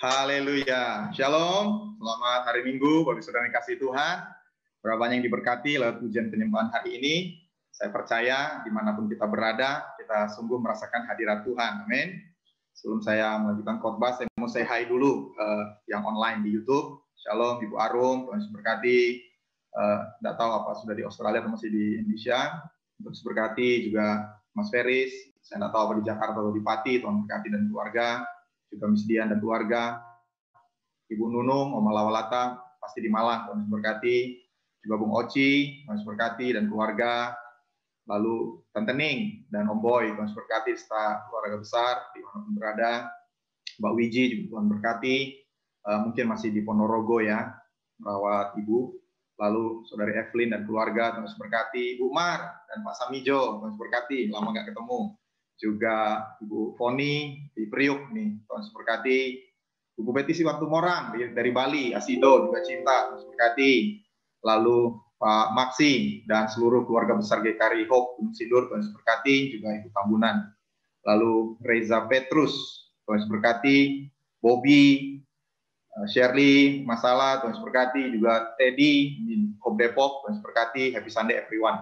Haleluya. Shalom. Selamat hari Minggu bagi saudara yang kasih Tuhan. Berapa banyak yang diberkati lewat pujian penyembahan hari ini. Saya percaya dimanapun kita berada, kita sungguh merasakan hadirat Tuhan. Amin. Sebelum saya melanjutkan khotbah, saya mau say hi dulu yang online di YouTube. Shalom Ibu Arum, Tuhan berkati. Tidak tahu apa sudah di Australia atau masih di Indonesia. Tuhan berkati juga Mas Feris. Saya tidak tahu apa di Jakarta atau di Pati. Tuhan berkati dan keluarga. Juga Miss Dian dan keluarga, Ibu Nunung, Oma Lawalata, pasti di Malang, Tuhan berkati, juga Bung Oci, Tuhan berkati, dan keluarga, lalu Tante Ning dan Om Boy, Tuhan berkati, serta keluarga besar, di mana pun berada, Mbak Wiji juga Tuhan berkati, mungkin masih di Ponorogo ya, merawat Ibu, lalu Saudari Evelyn dan keluarga, Tuhan berkati, Ibu Mar dan Pak Samijo, Tuhan berkati, lama nggak ketemu. Juga Ibu Foni di Priuk nih, Tuhan berkati. Ibu Betty waktu Morang dari Bali, Asido juga cinta, Tuhan berkati. Lalu Pak Maksi dan seluruh keluarga besar GKRI Hope Gunung Sindur, Tuhan berkati. Juga Ibu Tambunan. Lalu Reza Petrus, Tuhan berkati. Bobby, Shirley, Masalah, Tuhan berkati. Juga Teddy di Hope Depok, Tuhan berkati. Happy Sunday everyone.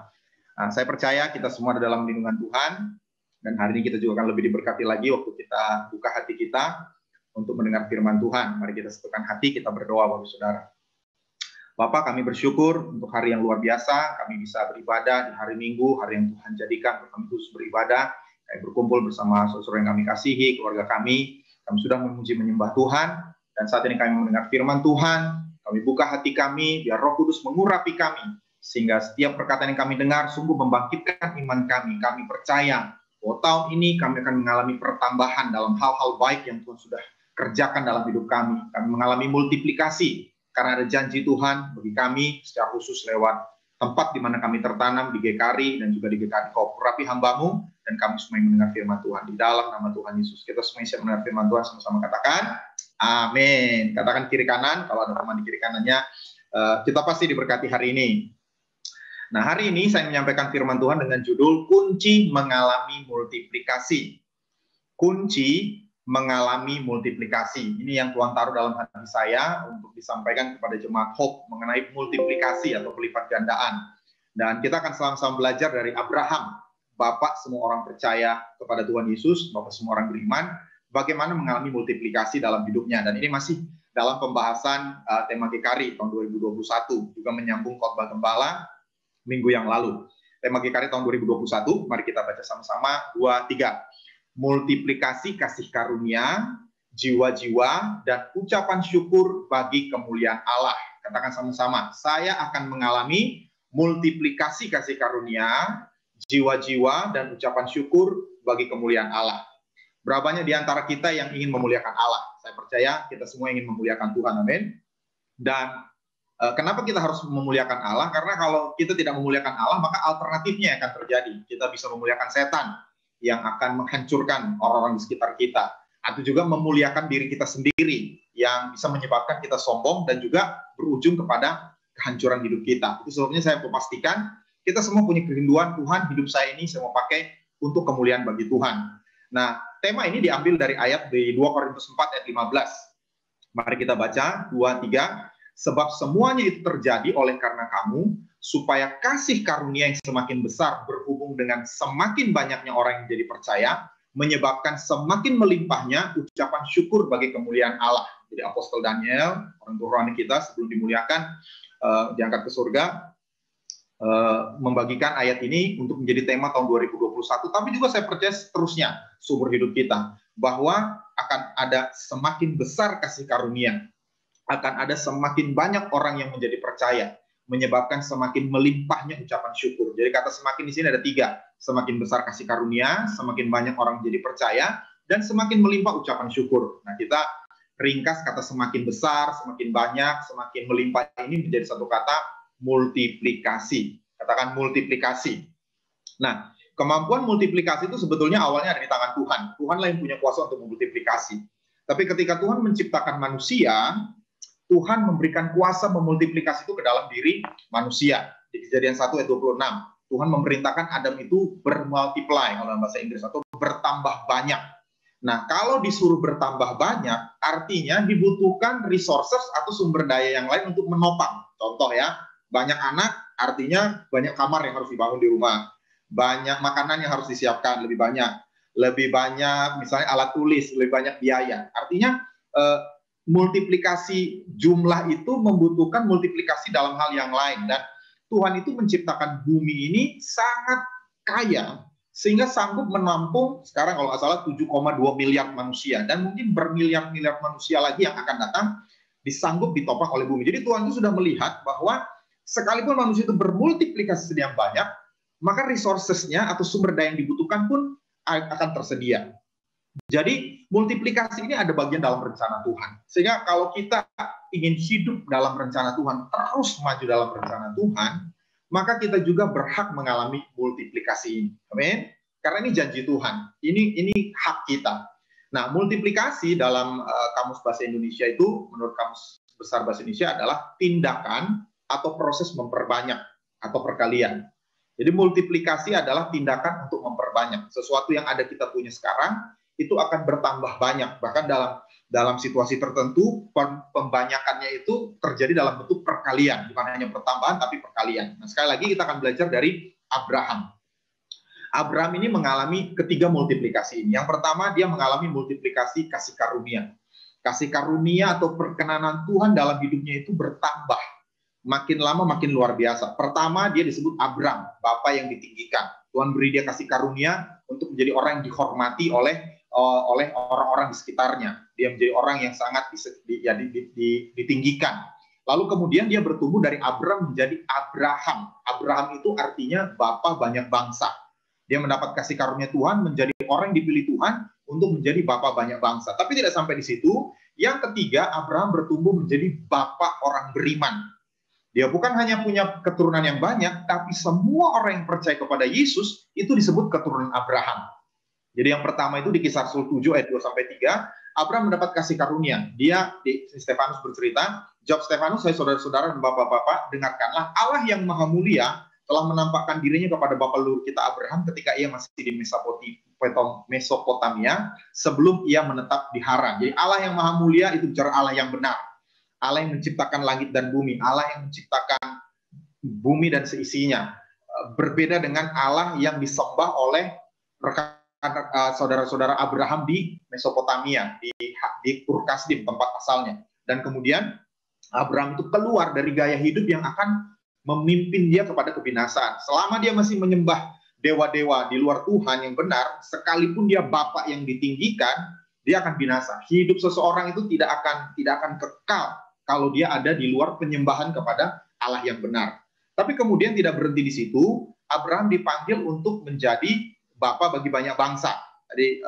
Nah, saya percaya kita semua ada dalam lindungan Tuhan. Dan hari ini kita juga akan lebih diberkati lagi waktu kita buka hati kita untuk mendengar firman Tuhan. Mari kita satukan hati, kita berdoa Bapak Saudara. Bapak, kami bersyukur untuk hari yang luar biasa, kami bisa beribadah di hari Minggu, hari yang Tuhan jadikan untuk kami khusus beribadah, kami berkumpul bersama saudara yang kami kasihi, keluarga kami sudah memuji menyembah Tuhan, dan saat ini kami mendengar firman Tuhan, kami buka hati kami, biar Roh Kudus mengurapi kami, sehingga setiap perkataan yang kami dengar sungguh membangkitkan iman kami percaya bahwa tahun ini kami akan mengalami pertambahan dalam hal-hal baik yang Tuhan sudah kerjakan dalam hidup kami. Kami mengalami multiplikasi karena ada janji Tuhan bagi kami secara khusus lewat tempat di mana kami tertanam di GKRI dan juga di GKRI Hope. Urapi hamba-Mu dan kami semua yang mendengar firman Tuhan. Di dalam nama Tuhan Yesus. Kita semua yang siap mendengar firman Tuhan sama-sama katakan amin. Katakan kiri kanan, kalau ada teman di kiri kanannya, kita pasti diberkati hari ini. Nah, hari ini saya menyampaikan firman Tuhan dengan judul Kunci Mengalami Multiplikasi. Kunci mengalami multiplikasi. Ini yang Tuhan taruh dalam hati saya untuk disampaikan kepada jemaat Hope mengenai multiplikasi atau pelipat gandaan. Dan kita akan sama-sama belajar dari Abraham, Bapak semua orang percaya kepada Tuhan Yesus, Bapak semua orang beriman, bagaimana mengalami multiplikasi dalam hidupnya. Dan ini masih dalam pembahasan tema GKRI tahun 2021, juga menyambung khotbah gembala minggu yang lalu. Tema GKRI tahun 2021, mari kita baca sama-sama, 2, 3. Multiplikasi kasih karunia, jiwa-jiwa, dan ucapan syukur bagi kemuliaan Allah. Katakan sama-sama, saya akan mengalami multiplikasi kasih karunia, jiwa-jiwa, dan ucapan syukur bagi kemuliaan Allah. Berapa banyak di antara kita yang ingin memuliakan Allah? Saya percaya kita semua ingin memuliakan Tuhan, amin. Dan kenapa kita harus memuliakan Allah? Karena kalau kita tidak memuliakan Allah, maka alternatifnya akan terjadi. Kita bisa memuliakan setan yang akan menghancurkan orang-orang di sekitar kita. Atau juga memuliakan diri kita sendiri yang bisa menyebabkan kita sombong dan juga berujung kepada kehancuran hidup kita. Itu sebabnya saya memastikan kita semua punya kerinduan, Tuhan, hidup saya ini saya mau pakai untuk kemuliaan bagi Tuhan. Nah, tema ini diambil dari ayat di 2 Korintus 4 ayat 15. Mari kita baca, 2, 3. Sebab semuanya itu terjadi oleh karena kamu, supaya kasih karunia yang semakin besar berhubung dengan semakin banyaknya orang yang jadi percaya, menyebabkan semakin melimpahnya ucapan syukur bagi kemuliaan Allah. Jadi Apostol Daniel, orang tua rohani kita sebelum dimuliakan, diangkat ke surga, membagikan ayat ini untuk menjadi tema tahun 2021, tapi juga saya percaya seterusnya seumur hidup kita, bahwa akan ada semakin besar kasih karunia, akan ada semakin banyak orang yang menjadi percaya, menyebabkan semakin melimpahnya ucapan syukur. Jadi kata semakin di sini ada 3, semakin besar kasih karunia, semakin banyak orang menjadi percaya, dan semakin melimpah ucapan syukur. Nah, kita ringkas kata semakin besar, semakin banyak, semakin melimpah ini menjadi satu kata multiplikasi. Katakan multiplikasi. Nah, kemampuan multiplikasi itu sebetulnya awalnya ada di tangan Tuhan. Tuhanlah yang punya kuasa untuk memultiplikasi. Tapi ketika Tuhan menciptakan manusia, Tuhan memberikan kuasa memultiplikasi itu ke dalam diri manusia. Di Kejadian 1 ayat 26, Tuhan memerintahkan Adam itu bermultiply, kalau dalam bahasa Inggris, atau bertambah banyak. Nah, kalau disuruh bertambah banyak, artinya dibutuhkan resources atau sumber daya yang lain untuk menopang. Contoh ya, banyak anak artinya banyak kamar yang harus dibangun di rumah, banyak makanan yang harus disiapkan lebih banyak misalnya alat tulis, lebih banyak biaya. Artinya multiplikasi jumlah itu membutuhkan multiplikasi dalam hal yang lain, dan Tuhan itu menciptakan bumi ini sangat kaya sehingga sanggup menampung sekarang kalau nggak salah 7,2 miliar manusia, dan mungkin bermiliar-miliar manusia lagi yang akan datang disanggup ditopang oleh bumi. Jadi Tuhan itu sudah melihat bahwa sekalipun manusia itu bermultiplikasi sedemikian banyak, maka resources-nya atau sumber daya yang dibutuhkan pun akan tersedia. Jadi multiplikasi ini ada bagian dalam rencana Tuhan. Sehingga kalau kita ingin hidup dalam rencana Tuhan, terus maju dalam rencana Tuhan, maka kita juga berhak mengalami multiplikasi ini. Amin. Karena ini janji Tuhan. Ini hak kita. Nah, multiplikasi dalam Kamus Bahasa Indonesia itu, menurut Kamus Besar Bahasa Indonesia, adalah tindakan atau proses memperbanyak atau perkalian. Jadi multiplikasi adalah tindakan untuk memperbanyak. Sesuatu yang ada kita punya sekarang, itu akan bertambah banyak. Bahkan dalam situasi tertentu, pembanyakannya itu terjadi dalam bentuk perkalian. Bukan hanya pertambahan, tapi perkalian. Nah, sekali lagi kita akan belajar dari Abraham. Abraham ini mengalami ketiga multiplikasi ini. Yang pertama, dia mengalami multiplikasi kasih karunia. Kasih karunia atau perkenanan Tuhan dalam hidupnya itu bertambah. Makin lama makin luar biasa. Pertama, dia disebut Abram, Bapa yang ditinggikan. Tuhan beri dia kasih karunia untuk menjadi orang yang dihormati oleh orang-orang di sekitarnya. Dia menjadi orang yang sangat ditinggikan. Lalu kemudian dia bertumbuh dari Abram menjadi Abraham. Abraham itu artinya bapa banyak bangsa. Dia mendapat kasih karunia Tuhan menjadi orang yang dipilih Tuhan untuk menjadi bapa banyak bangsa. Tapi tidak sampai di situ. Yang ketiga, Abraham bertumbuh menjadi bapa orang beriman. Dia bukan hanya punya keturunan yang banyak, tapi semua orang yang percaya kepada Yesus itu disebut keturunan Abraham. Jadi yang pertama itu di Kisah Rasul 7 ayat 2-3, Abraham mendapat kasih karunia. Stefanus bercerita, jawab Stefanus, saya saudara-saudara dan bapak-bapak, dengarkanlah, Allah yang maha mulia telah menampakkan dirinya kepada bapa leluhur kita Abraham ketika ia masih di Mesopotamia sebelum ia menetap di Haran. Jadi Allah yang maha mulia itu bicara Allah yang benar. Allah yang menciptakan langit dan bumi, Allah yang menciptakan bumi dan seisinya. Berbeda dengan Allah yang disembah oleh saudara-saudara Abraham di Mesopotamia, di Ur-Kasdim, tempat asalnya. Dan kemudian Abraham itu keluar dari gaya hidup yang akan memimpin dia kepada kebinasaan. Selama dia masih menyembah dewa-dewa di luar Tuhan yang benar, sekalipun dia Bapa yang ditinggikan, dia akan binasa. Hidup seseorang itu tidak akan kekal kalau dia ada di luar penyembahan kepada Allah yang benar. Tapi kemudian tidak berhenti di situ, Abraham dipanggil untuk menjadi bapa bagi banyak bangsa. Jadi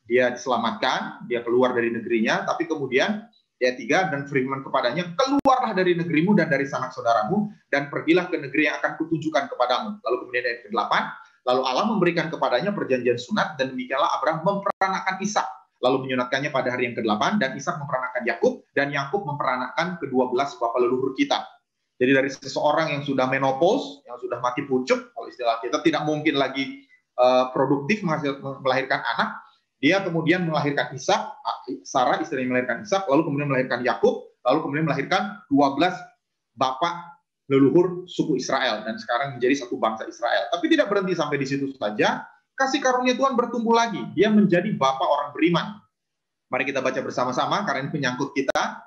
dia diselamatkan, dia keluar dari negerinya, tapi kemudian ayat 3, dan firman kepadanya, keluarlah dari negerimu dan dari sanak saudaramu, dan pergilah ke negeri yang akan kutunjukkan kepadamu. Lalu kemudian ayat ke-8, lalu Allah memberikan kepadanya perjanjian sunat, dan demikianlah Abraham memperanakan Ishak. Lalu menyunatkannya pada hari yang ke-8, dan Ishak memperanakan Yakub, dan Yakub memperanakan ke-12 bapa leluhur kita. Jadi dari seseorang yang sudah menopause, yang sudah mati pucuk, kalau istilah kita, tidak mungkin lagi produktif melahirkan anak, dia kemudian melahirkan Ishak, Sarah istrinya melahirkan Ishak, lalu kemudian melahirkan Yakub, lalu kemudian melahirkan 12 bapak leluhur suku Israel, dan sekarang menjadi satu bangsa Israel. Tapi tidak berhenti sampai di situ saja. Kasih karunia Tuhan bertumbuh lagi. Dia menjadi bapa orang beriman. Mari kita baca bersama-sama karena ini menyangkut kita.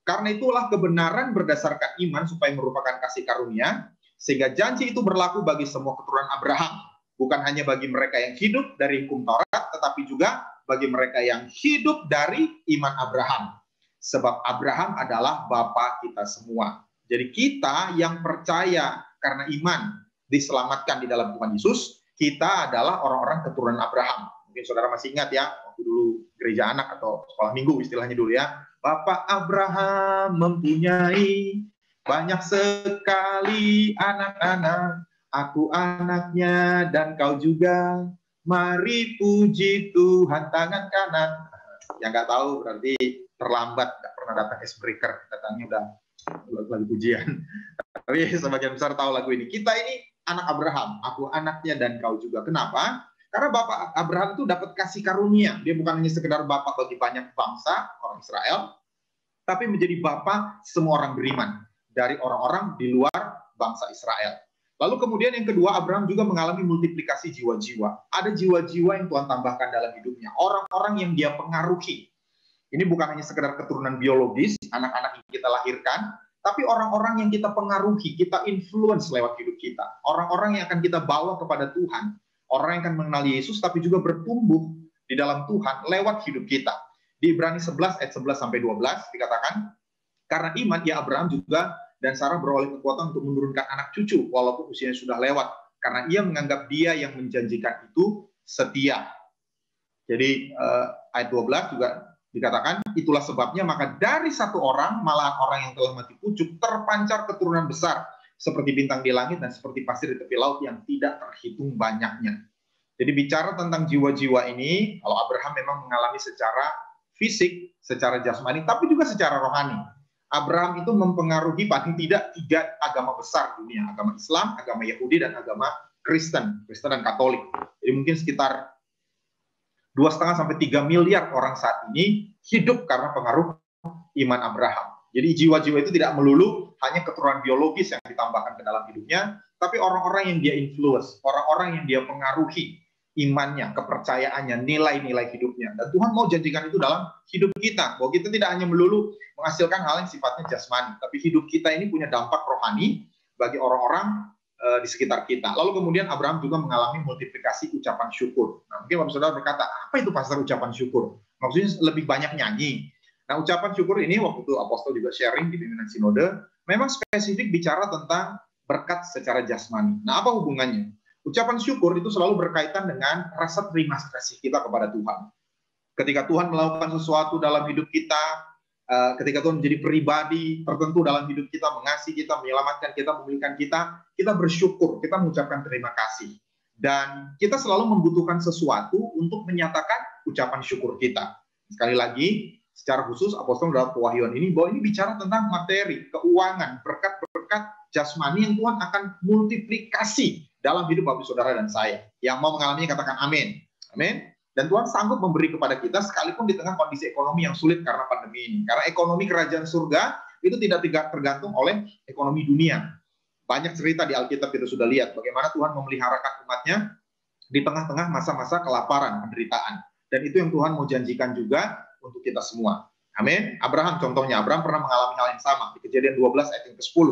Karena itulah kebenaran berdasarkan iman supaya merupakan kasih karunia, sehingga janji itu berlaku bagi semua keturunan Abraham. Bukan hanya bagi mereka yang hidup dari hukum Taurat, tetapi juga bagi mereka yang hidup dari iman Abraham. Sebab Abraham adalah bapa kita semua. Jadi kita yang percaya karena iman diselamatkan di dalam Tuhan Yesus, kita adalah orang-orang keturunan Abraham. Mungkin saudara masih ingat ya, waktu dulu gereja anak atau sekolah minggu istilahnya dulu ya. Bapak Abraham mempunyai banyak sekali anak-anak, aku anaknya dan kau juga. Mari puji Tuhan tangan kanan. Yang nggak tahu berarti terlambat, nggak pernah datang icebreaker, datangnya udah lagi pujian. Tapi sebagian besar tahu lagu ini. Kita ini anak Abraham, aku anaknya dan kau juga. Kenapa? Karena Bapak Abraham itu dapat kasih karunia. Dia bukan hanya sekedar Bapak bagi banyak bangsa, orang Israel, tapi menjadi Bapak semua orang beriman. Dari orang-orang di luar bangsa Israel. Lalu kemudian yang kedua, Abraham juga mengalami multiplikasi jiwa-jiwa. Ada jiwa-jiwa yang Tuhan tambahkan dalam hidupnya. Orang-orang yang dia pengaruhi. Ini bukan hanya sekedar keturunan biologis, anak-anak yang kita lahirkan, tapi orang-orang yang kita pengaruhi, kita influence lewat hidup kita. Orang-orang yang akan kita bawa kepada Tuhan. Orang yang akan mengenal Yesus, tapi juga bertumbuh di dalam Tuhan lewat hidup kita. Di Ibrani 11 ayat 11-12 dikatakan, karena iman ya Abraham juga dan Sarah beroleh kekuatan untuk menurunkan anak cucu walaupun usianya sudah lewat, karena ia menganggap dia yang menjanjikan itu setia. Jadi ayat 12 juga dikatakan, itulah sebabnya maka dari satu orang, malahan orang yang telah mati pucuk, terpancar keturunan besar seperti bintang di langit dan seperti pasir di tepi laut yang tidak terhitung banyaknya. Jadi bicara tentang jiwa-jiwa ini, kalau Abraham memang mengalami secara fisik, secara jasmani, tapi juga secara rohani. Abraham itu mempengaruhi paling tidak 3 agama besar dunia, agama Islam, agama Yahudi, dan agama Kristen dan Katolik. Jadi mungkin sekitar 2,5-3 miliar orang saat ini hidup karena pengaruh iman Abraham. Jadi jiwa-jiwa itu tidak melulu hanya keturunan biologis yang ditambahkan ke dalam hidupnya, tapi orang-orang yang dia influence, orang-orang yang dia pengaruhi imannya, kepercayaannya, nilai-nilai hidupnya. Dan Tuhan mau janjikan itu dalam hidup kita, bahwa kita tidak hanya melulu menghasilkan hal yang sifatnya jasmani, tapi hidup kita ini punya dampak rohani bagi orang-orang di sekitar kita. Lalu kemudian Abraham juga mengalami multiplikasi ucapan syukur. Nah, mungkin Bapak Saudara berkata, apa itu pastor ucapan syukur? Maksudnya lebih banyak nyanyi. Nah, ucapan syukur ini waktu itu apostol juga sharing di pimpinan sinode, memang spesifik bicara tentang berkat secara jasmani. Nah, apa hubungannya? Ucapan syukur itu selalu berkaitan dengan rasa terima kasih kita kepada Tuhan. Ketika Tuhan melakukan sesuatu dalam hidup kita, ketika Tuhan menjadi pribadi tertentu dalam hidup kita, mengasihi kita, menyelamatkan kita, memulihkan kita, kita bersyukur, kita mengucapkan terima kasih. Dan kita selalu membutuhkan sesuatu untuk menyatakan ucapan syukur kita. Sekali lagi, secara khusus apostol dalam pewahyuan ini, bahwa ini bicara tentang materi, keuangan, berkat-berkat jasmani yang Tuhan akan multiplikasi dalam hidup Bapak Saudara dan saya. Yang mau mengalaminya katakan amin. Amin. Dan Tuhan sanggup memberi kepada kita sekalipun di tengah kondisi ekonomi yang sulit karena pandemi ini. Karena ekonomi kerajaan surga itu tidak tergantung oleh ekonomi dunia. Banyak cerita di Alkitab kita sudah lihat bagaimana Tuhan memeliharakan umatnya di tengah-tengah masa-masa kelaparan, penderitaan. Dan itu yang Tuhan mau janjikan juga untuk kita semua. Amin. Abraham contohnya, Abraham pernah mengalami hal yang sama di Kejadian 12 ayat yang ke-10.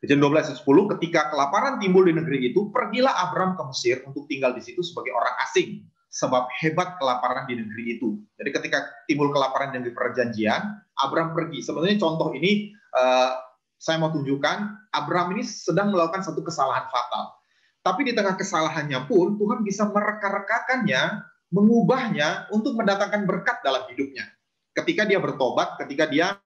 Kejadian 12 ayat 10, ketika kelaparan timbul di negeri itu, pergilah Abraham ke Mesir untuk tinggal di situ sebagai orang asing, sebab hebat kelaparan di negeri itu. Jadi ketika timbul kelaparan di negeri perjanjian, Abraham pergi. Sebenarnya contoh ini saya mau tunjukkan, Abraham ini sedang melakukan satu kesalahan fatal. Tapi di tengah kesalahannya pun, Tuhan bisa mereka-rekakannya, mengubahnya untuk mendatangkan berkat dalam hidupnya. Ketika dia bertobat, ketika dia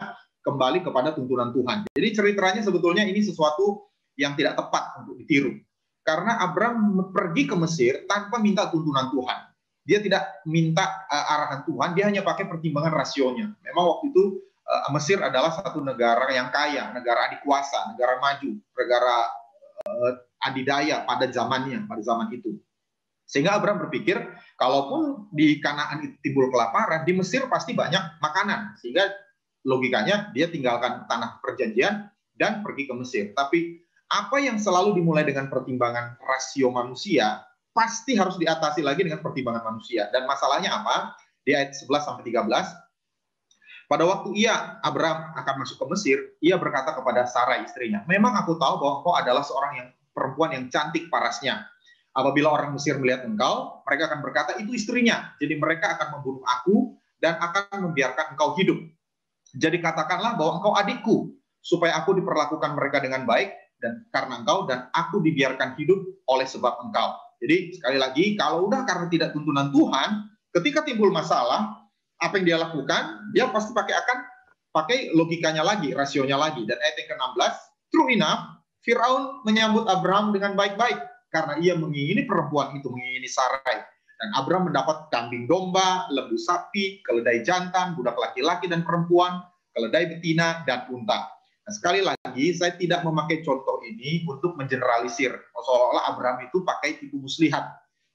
kembali kepada tuntunan Tuhan. Jadi ceritanya sebetulnya ini sesuatu yang tidak tepat untuk ditiru. Karena Abraham pergi ke Mesir tanpa minta tuntunan Tuhan. Dia tidak minta arahan Tuhan, dia hanya pakai pertimbangan rasionya. Memang waktu itu Mesir adalah satu negara yang kaya, negara adikuasa, negara maju, negara adidaya pada zamannya, pada zaman itu. Sehingga Abraham berpikir, kalaupun di Kanaan itu timbul kelaparan, di Mesir pasti banyak makanan. Sehingga logikanya dia tinggalkan tanah perjanjian dan pergi ke Mesir. Tapi apa yang selalu dimulai dengan pertimbangan rasio manusia pasti harus diatasi lagi dengan pertimbangan manusia. Dan masalahnya apa? Di ayat 11-13, pada waktu Abraham akan masuk ke Mesir, ia berkata kepada Sarah istrinya, memang aku tahu bahwa engkau adalah seorang perempuan yang cantik parasnya. Apabila orang Mesir melihat engkau, mereka akan berkata itu istrinya. Jadi mereka akan membunuh aku dan akan membiarkan engkau hidup. Jadi katakanlah bahwa engkau adikku, supaya aku diperlakukan mereka dengan baik, dan karena engkau, dan aku dibiarkan hidup oleh sebab engkau. Jadi sekali lagi, kalau udah karena tidak tuntunan Tuhan, ketika timbul masalah, apa yang dia lakukan, dia pasti pakai logikanya lagi, rasionya lagi. Dan ayat yang ke-16, true enough, Firaun menyambut Abraham dengan baik-baik, karena ia mengingini perempuan itu, mengingini Sarai. Dan Abraham mendapat kambing domba, lembu sapi, keledai jantan, budak laki-laki dan perempuan, keledai betina, dan unta. Nah, sekali lagi, saya tidak memakai contoh ini untuk mengeneralisir. Seolah-olah Abraham itu pakai tipu muslihat.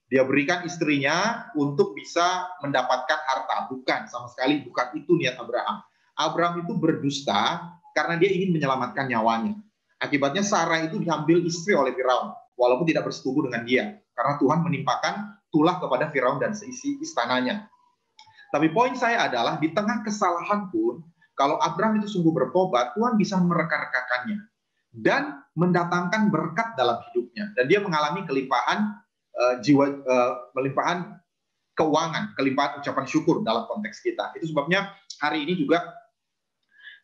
Dia berikan istrinya untuk bisa mendapatkan harta. Bukan, sama sekali bukan itu niat Abraham. Abraham itu berdusta karena dia ingin menyelamatkan nyawanya. Akibatnya Sarah itu diambil istri oleh Firaun, walaupun tidak bersetubuh dengan dia. Karena Tuhan menimpakan tulah kepada Firaun dan seisi istananya. Tapi poin saya adalah, di tengah kesalahan pun, kalau Abraham itu sungguh bertobat, Tuhan bisa mereka-rekakannya dan mendatangkan berkat dalam hidupnya. Dan dia mengalami kelimpahan melimpahan keuangan, kelimpahan ucapan syukur dalam konteks kita. Itu sebabnya hari ini juga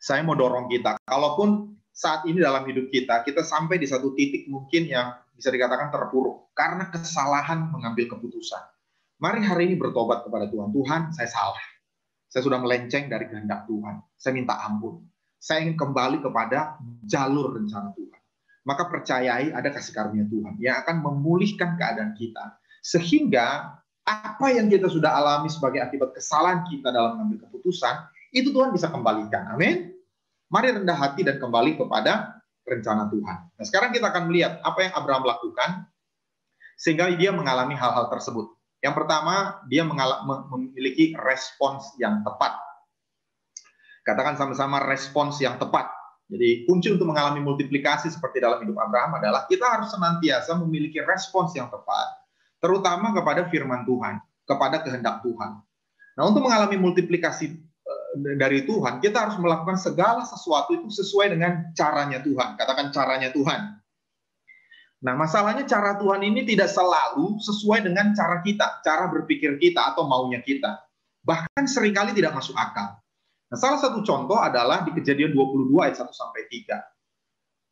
saya mau dorong kita, kalaupun saat ini dalam hidup kita sampai di satu titik mungkin yang bisa dikatakan terpuruk karena kesalahan mengambil keputusan. Mari hari ini bertobat kepada Tuhan. Tuhan, saya salah. Saya sudah melenceng dari kehendak Tuhan. Saya minta ampun. Saya ingin kembali kepada jalur rencana Tuhan. Maka percayai ada kasih karunia Tuhan yang akan memulihkan keadaan kita. Sehingga apa yang kita sudah alami sebagai akibat kesalahan kita dalam mengambil keputusan, itu Tuhan bisa kembalikan. Amin. Mari rendah hati dan kembali kepada rencana Tuhan. Nah, sekarang kita akan melihat apa yang Abraham lakukan sehingga dia mengalami hal-hal tersebut. Yang pertama, dia memiliki respons yang tepat. Katakan sama-sama, respons yang tepat. Jadi kunci untuk mengalami multiplikasi seperti dalam hidup Abraham adalah kita harus senantiasa memiliki respons yang tepat, terutama kepada firman Tuhan, kepada kehendak Tuhan. Nah, untuk mengalami multiplikasi dari Tuhan, kita harus melakukan segala sesuatu itu sesuai dengan caranya Tuhan. Katakan caranya Tuhan. Nah, masalahnya cara Tuhan ini tidak selalu sesuai dengan cara kita, cara berpikir kita atau maunya kita. Bahkan seringkali tidak masuk akal. Nah, salah satu contoh adalah di Kejadian 22 ayat 1-3.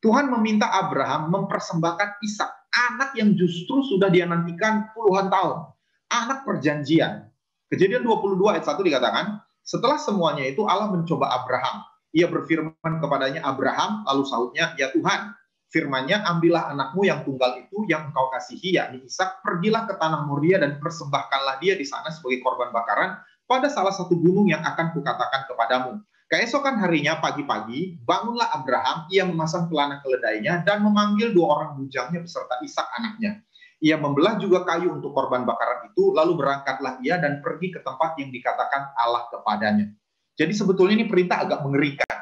Tuhan meminta Abraham mempersembahkan Ishak, anak yang justru sudah dia nantikan puluhan tahun. Anak perjanjian. Kejadian 22 ayat 1 dikatakan, setelah semuanya itu Allah mencoba Abraham. Ia berfirman kepadanya, Abraham, lalu sahutnya, ya Tuhan. Firman-Nya, ambillah anakmu yang tunggal itu yang engkau kasihi, yakni Ishak, pergilah ke tanah Moria dan persembahkanlah dia di sana sebagai korban bakaran pada salah satu gunung yang akan kukatakan kepadamu. Keesokan harinya pagi-pagi, bangunlah Abraham, ia memasang pelana keledainya dan memanggil 2 orang bujangnya beserta Ishak anaknya. Ia membelah juga kayu untuk korban bakaran itu, lalu berangkatlah ia dan pergi ke tempat yang dikatakan Allah kepadanya. Jadi sebetulnya ini perintah agak mengerikan.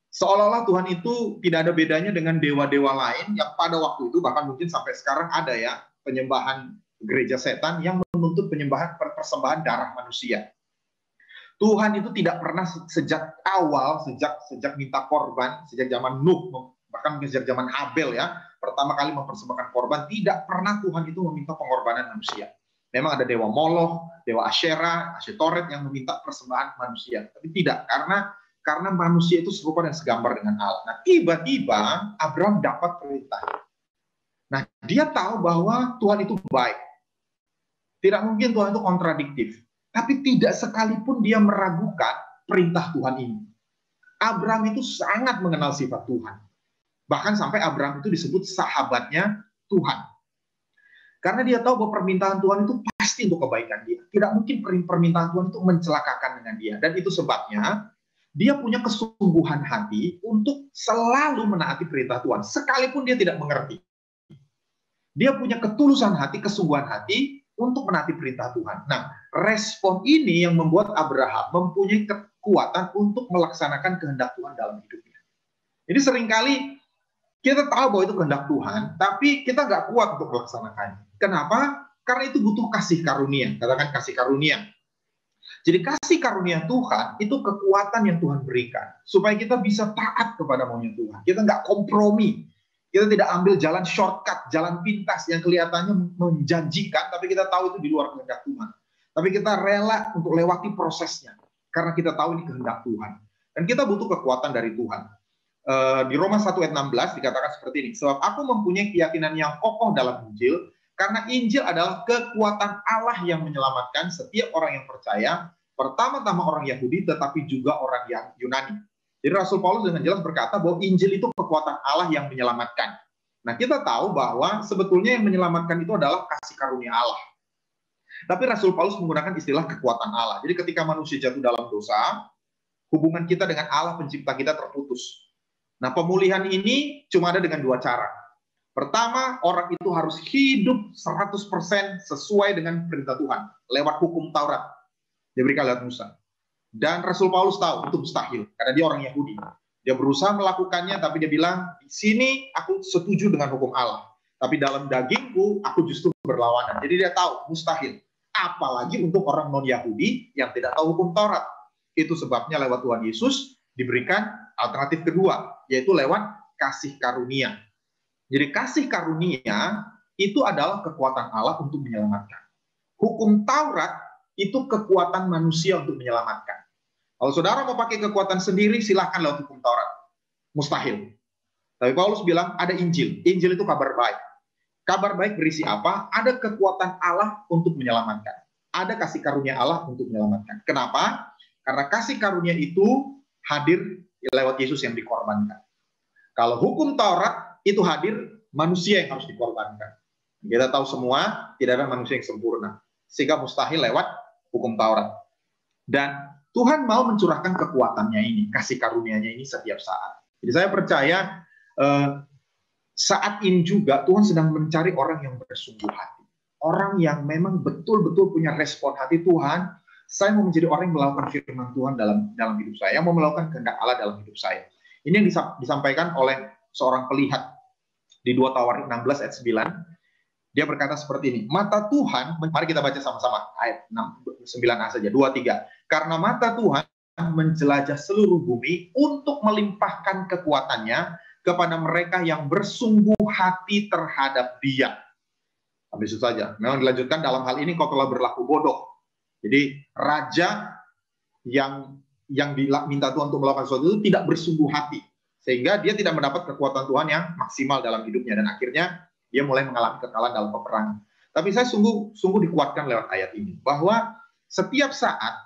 Seolah-olah Tuhan itu tidak ada bedanya dengan dewa-dewa lain yang pada waktu itu, bahkan mungkin sampai sekarang ada ya, penyembahan gereja setan yang menuntut penyembahan persembahan darah manusia. Tuhan itu tidak pernah sejak awal, sejak minta korban, sejak zaman Nuh, bahkan sejak zaman Abel ya, pertama kali mempersembahkan korban, tidak pernah Tuhan itu meminta pengorbanan manusia. Memang ada dewa Moloch, dewa Asyera, Asyetoret yang meminta persembahan manusia, tapi tidak, karena manusia itu serupa dan segambar dengan Allah. Nah, tiba-tiba Abraham dapat perintah. Nah, dia tahu bahwa Tuhan itu baik. Tidak mungkin Tuhan itu kontradiktif. Tapi tidak sekalipun dia meragukan perintah Tuhan ini. Abraham itu sangat mengenal sifat Tuhan. Bahkan sampai Abraham itu disebut sahabatnya Tuhan. Karena dia tahu bahwa permintaan Tuhan itu pasti untuk kebaikan dia. Tidak mungkin permintaan Tuhan itu mencelakakan dengan dia. Dan itu sebabnya dia punya kesungguhan hati untuk selalu menaati perintah Tuhan. Sekalipun dia tidak mengerti. Dia punya ketulusan hati, kesungguhan hati untuk menaati perintah Tuhan. Nah, respon ini yang membuat Abraham mempunyai kekuatan untuk melaksanakan kehendak Tuhan dalam hidupnya. Jadi seringkali kita tahu bahwa itu kehendak Tuhan, tapi kita nggak kuat untuk melaksanakannya. Kenapa? Karena itu butuh kasih karunia. Katakan kasih karunia. Jadi kasih karunia Tuhan itu kekuatan yang Tuhan berikan supaya kita bisa taat kepada maunya Tuhan. Kita nggak kompromi. Kita tidak ambil jalan shortcut, jalan pintas yang kelihatannya menjanjikan, tapi kita tahu itu di luar kehendak Tuhan. Tapi kita rela untuk lewati prosesnya, karena kita tahu ini kehendak Tuhan. Dan kita butuh kekuatan dari Tuhan. Di Roma 1 ayat 16 dikatakan seperti ini, sebab aku mempunyai keyakinan yang kokoh dalam Injil, karena Injil adalah kekuatan Allah yang menyelamatkan setiap orang yang percaya, pertama-tama orang Yahudi, tetapi juga orang yang Yunani. Jadi Rasul Paulus dengan jelas berkata bahwa Injil itu kekuatan Allah yang menyelamatkan. Nah, kita tahu bahwa sebetulnya yang menyelamatkan itu adalah kasih karunia Allah. Tapi Rasul Paulus menggunakan istilah kekuatan Allah. Jadi ketika manusia jatuh dalam dosa, hubungan kita dengan Allah pencipta kita terputus. Nah, pemulihan ini cuma ada dengan 2 cara. Pertama, orang itu harus hidup 100% sesuai dengan perintah Tuhan lewat hukum Taurat diberikan lewat Musa. Dan Rasul Paulus tahu itu mustahil karena dia orang Yahudi. Dia berusaha melakukannya, tapi dia bilang, di sini aku setuju dengan hukum Allah, tapi dalam dagingku aku justru berlawanan. Jadi dia tahu mustahil. Apalagi untuk orang non-Yahudi yang tidak tahu hukum Taurat. Itu sebabnya lewat Tuhan Yesus diberikan alternatif kedua, yaitu lewat kasih karunia. Jadi kasih karunia itu adalah kekuatan Allah untuk menyelamatkan. Hukum Taurat itu kekuatan manusia untuk menyelamatkan. Kalau saudara mau pakai kekuatan sendiri, silahkan lewat hukum Taurat. Mustahil. Tapi Paulus bilang ada Injil. Injil itu kabar baik. Kabar baik berisi apa? Ada kekuatan Allah untuk menyelamatkan. Ada kasih karunia Allah untuk menyelamatkan. Kenapa? Karena kasih karunia itu hadir lewat Yesus yang dikorbankan. Kalau hukum Taurat itu hadir, manusia yang harus dikorbankan. Kita tahu semua, tidak ada manusia yang sempurna. Sehingga mustahil lewat hukum Taurat. Dan Tuhan mau mencurahkan kekuatannya ini, kasih karunia-Nya ini setiap saat. Jadi saya percaya saat ini juga Tuhan sedang mencari orang yang bersungguh hati. Orang yang memang betul-betul punya respon hati Tuhan. Saya mau menjadi orang yang melakukan firman Tuhan dalam hidup saya, yang mau melakukan kehendak Allah dalam hidup saya. Ini yang disampaikan oleh seorang pelihat di 2 Tawarik 16 ayat 9. Dia berkata seperti ini, mata Tuhan, mari kita baca sama-sama ayat 9a saja, 2-3. Karena mata Tuhan menjelajah seluruh bumi untuk melimpahkan kekuatannya kepada mereka yang bersungguh hati terhadap Dia. Habis itu saja. Memang dilanjutkan, dalam hal ini kau telah berlaku bodoh. Jadi raja yang diminta Tuhan untuk melakukan sesuatu itu tidak bersungguh hati. Sehingga dia tidak mendapat kekuatan Tuhan yang maksimal dalam hidupnya. Dan akhirnya dia mulai mengalami kekalahan dalam peperangan. Tapi saya sungguh dikuatkan lewat ayat ini. Bahwa setiap saat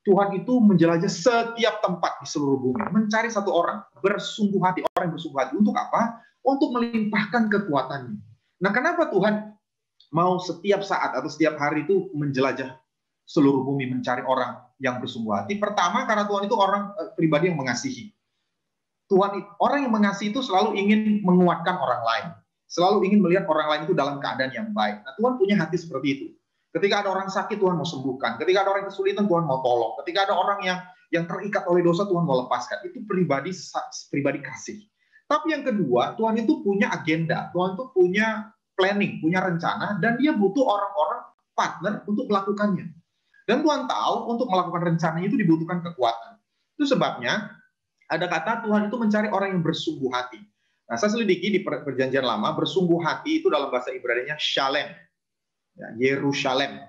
Tuhan itu menjelajah setiap tempat di seluruh bumi. Mencari satu orang bersungguh hati. Orang yang bersungguh hati. Untuk apa? Untuk melimpahkan kekuatannya. Nah, kenapa Tuhan mau setiap saat atau setiap hari itu menjelajah seluruh bumi mencari orang yang bersungguh hati? Pertama, karena Tuhan itu orang pribadi yang mengasihi. Orang yang mengasihi itu selalu ingin menguatkan orang lain. Selalu ingin melihat orang lain itu dalam keadaan yang baik. Nah, Tuhan punya hati seperti itu. Ketika ada orang sakit, Tuhan mau sembuhkan. Ketika ada orang yang kesulitan, Tuhan mau tolong. Ketika ada orang yang terikat oleh dosa, Tuhan mau lepaskan. Itu pribadi kasih. Tapi yang kedua, Tuhan itu punya agenda. Tuhan itu punya planning, punya rencana, dan dia butuh orang-orang partner untuk melakukannya. Dan Tuhan tahu untuk melakukan rencana itu dibutuhkan kekuatan. Itu sebabnya ada kata Tuhan itu mencari orang yang bersungguh hati. Nah, saya selidiki di Perjanjian Lama, bersungguh hati itu dalam bahasa Ibrani-nya shalem. Ya, Yerusalem.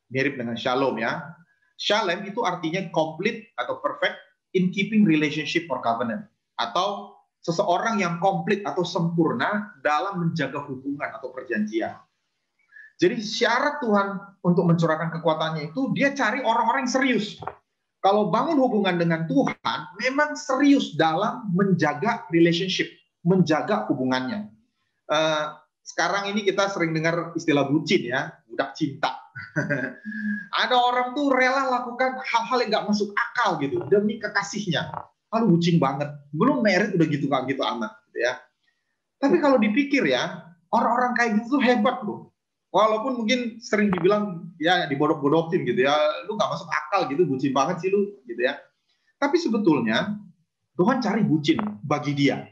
Mirip dengan shalom ya. Shalem itu artinya complete atau perfect in keeping relationship or covenant. Atau seseorang yang komplit atau sempurna dalam menjaga hubungan atau perjanjian. Jadi syarat Tuhan untuk mencurahkan kekuatannya itu dia cari orang-orang yang serius. Kalau bangun hubungan dengan Tuhan, memang serius dalam menjaga relationship, menjaga hubungannya. Sekarang ini kita sering dengar istilah bucin ya, budak cinta. Ada orang tuh rela lakukan hal-hal yang nggak masuk akal gitu demi kekasihnya. Kalau bucin banget, belum married udah gitu amat, gitu ya. Tapi kalau dipikir ya, orang-orang kayak gitu tuh hebat loh. Walaupun mungkin sering dibilang ya dibodok-bodokin gitu ya, lu nggak masuk akal gitu, bucin banget sih lu gitu ya. Tapi sebetulnya Tuhan cari bucin bagi dia.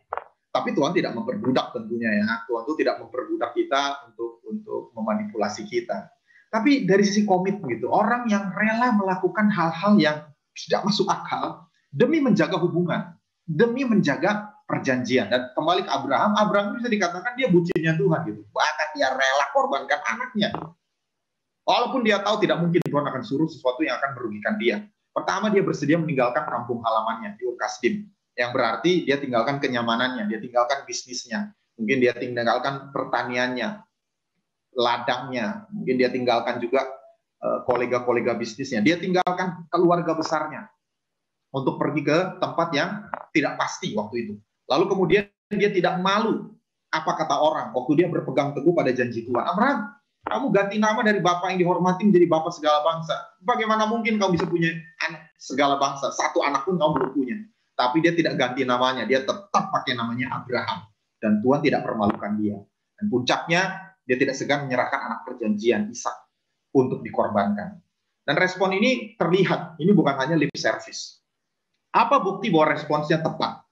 Tapi Tuhan tidak memperbudak tentunya ya. Tuhan itu tidak memperbudak kita untuk memanipulasi kita. Tapi dari sisi komitmen gitu, orang yang rela melakukan hal-hal yang tidak masuk akal demi menjaga hubungan, demi menjaga perjanjian. Dan kembali ke Abraham bisa dikatakan dia bucinnya Tuhan gitu. Bahkan dia rela korbankan anaknya. Walaupun dia tahu tidak mungkin Tuhan akan suruh sesuatu yang akan merugikan dia. Pertama, dia bersedia meninggalkan kampung halamannya di Ur Kasdim, yang berarti dia tinggalkan kenyamanannya, dia tinggalkan bisnisnya, mungkin dia tinggalkan pertaniannya, ladangnya, mungkin dia tinggalkan juga kolega-kolega bisnisnya, dia tinggalkan keluarga besarnya untuk pergi ke tempat yang tidak pasti waktu itu. Lalu kemudian dia tidak malu apa kata orang waktu dia berpegang teguh pada janji Tuhan. Abraham, kamu ganti nama dari bapak yang dihormati menjadi bapak segala bangsa. Bagaimana mungkin kamu bisa punya anak segala bangsa? Satu anak pun kamu belum punya. Tapi dia tidak ganti namanya, dia tetap pakai namanya Abraham. Dan Tuhan tidak permalukan dia. Dan puncaknya, dia tidak segan menyerahkan anak perjanjian Ishak untuk dikorbankan. Dan respon ini terlihat, ini bukan hanya lip service. Apa bukti bahwa responsnya tepat?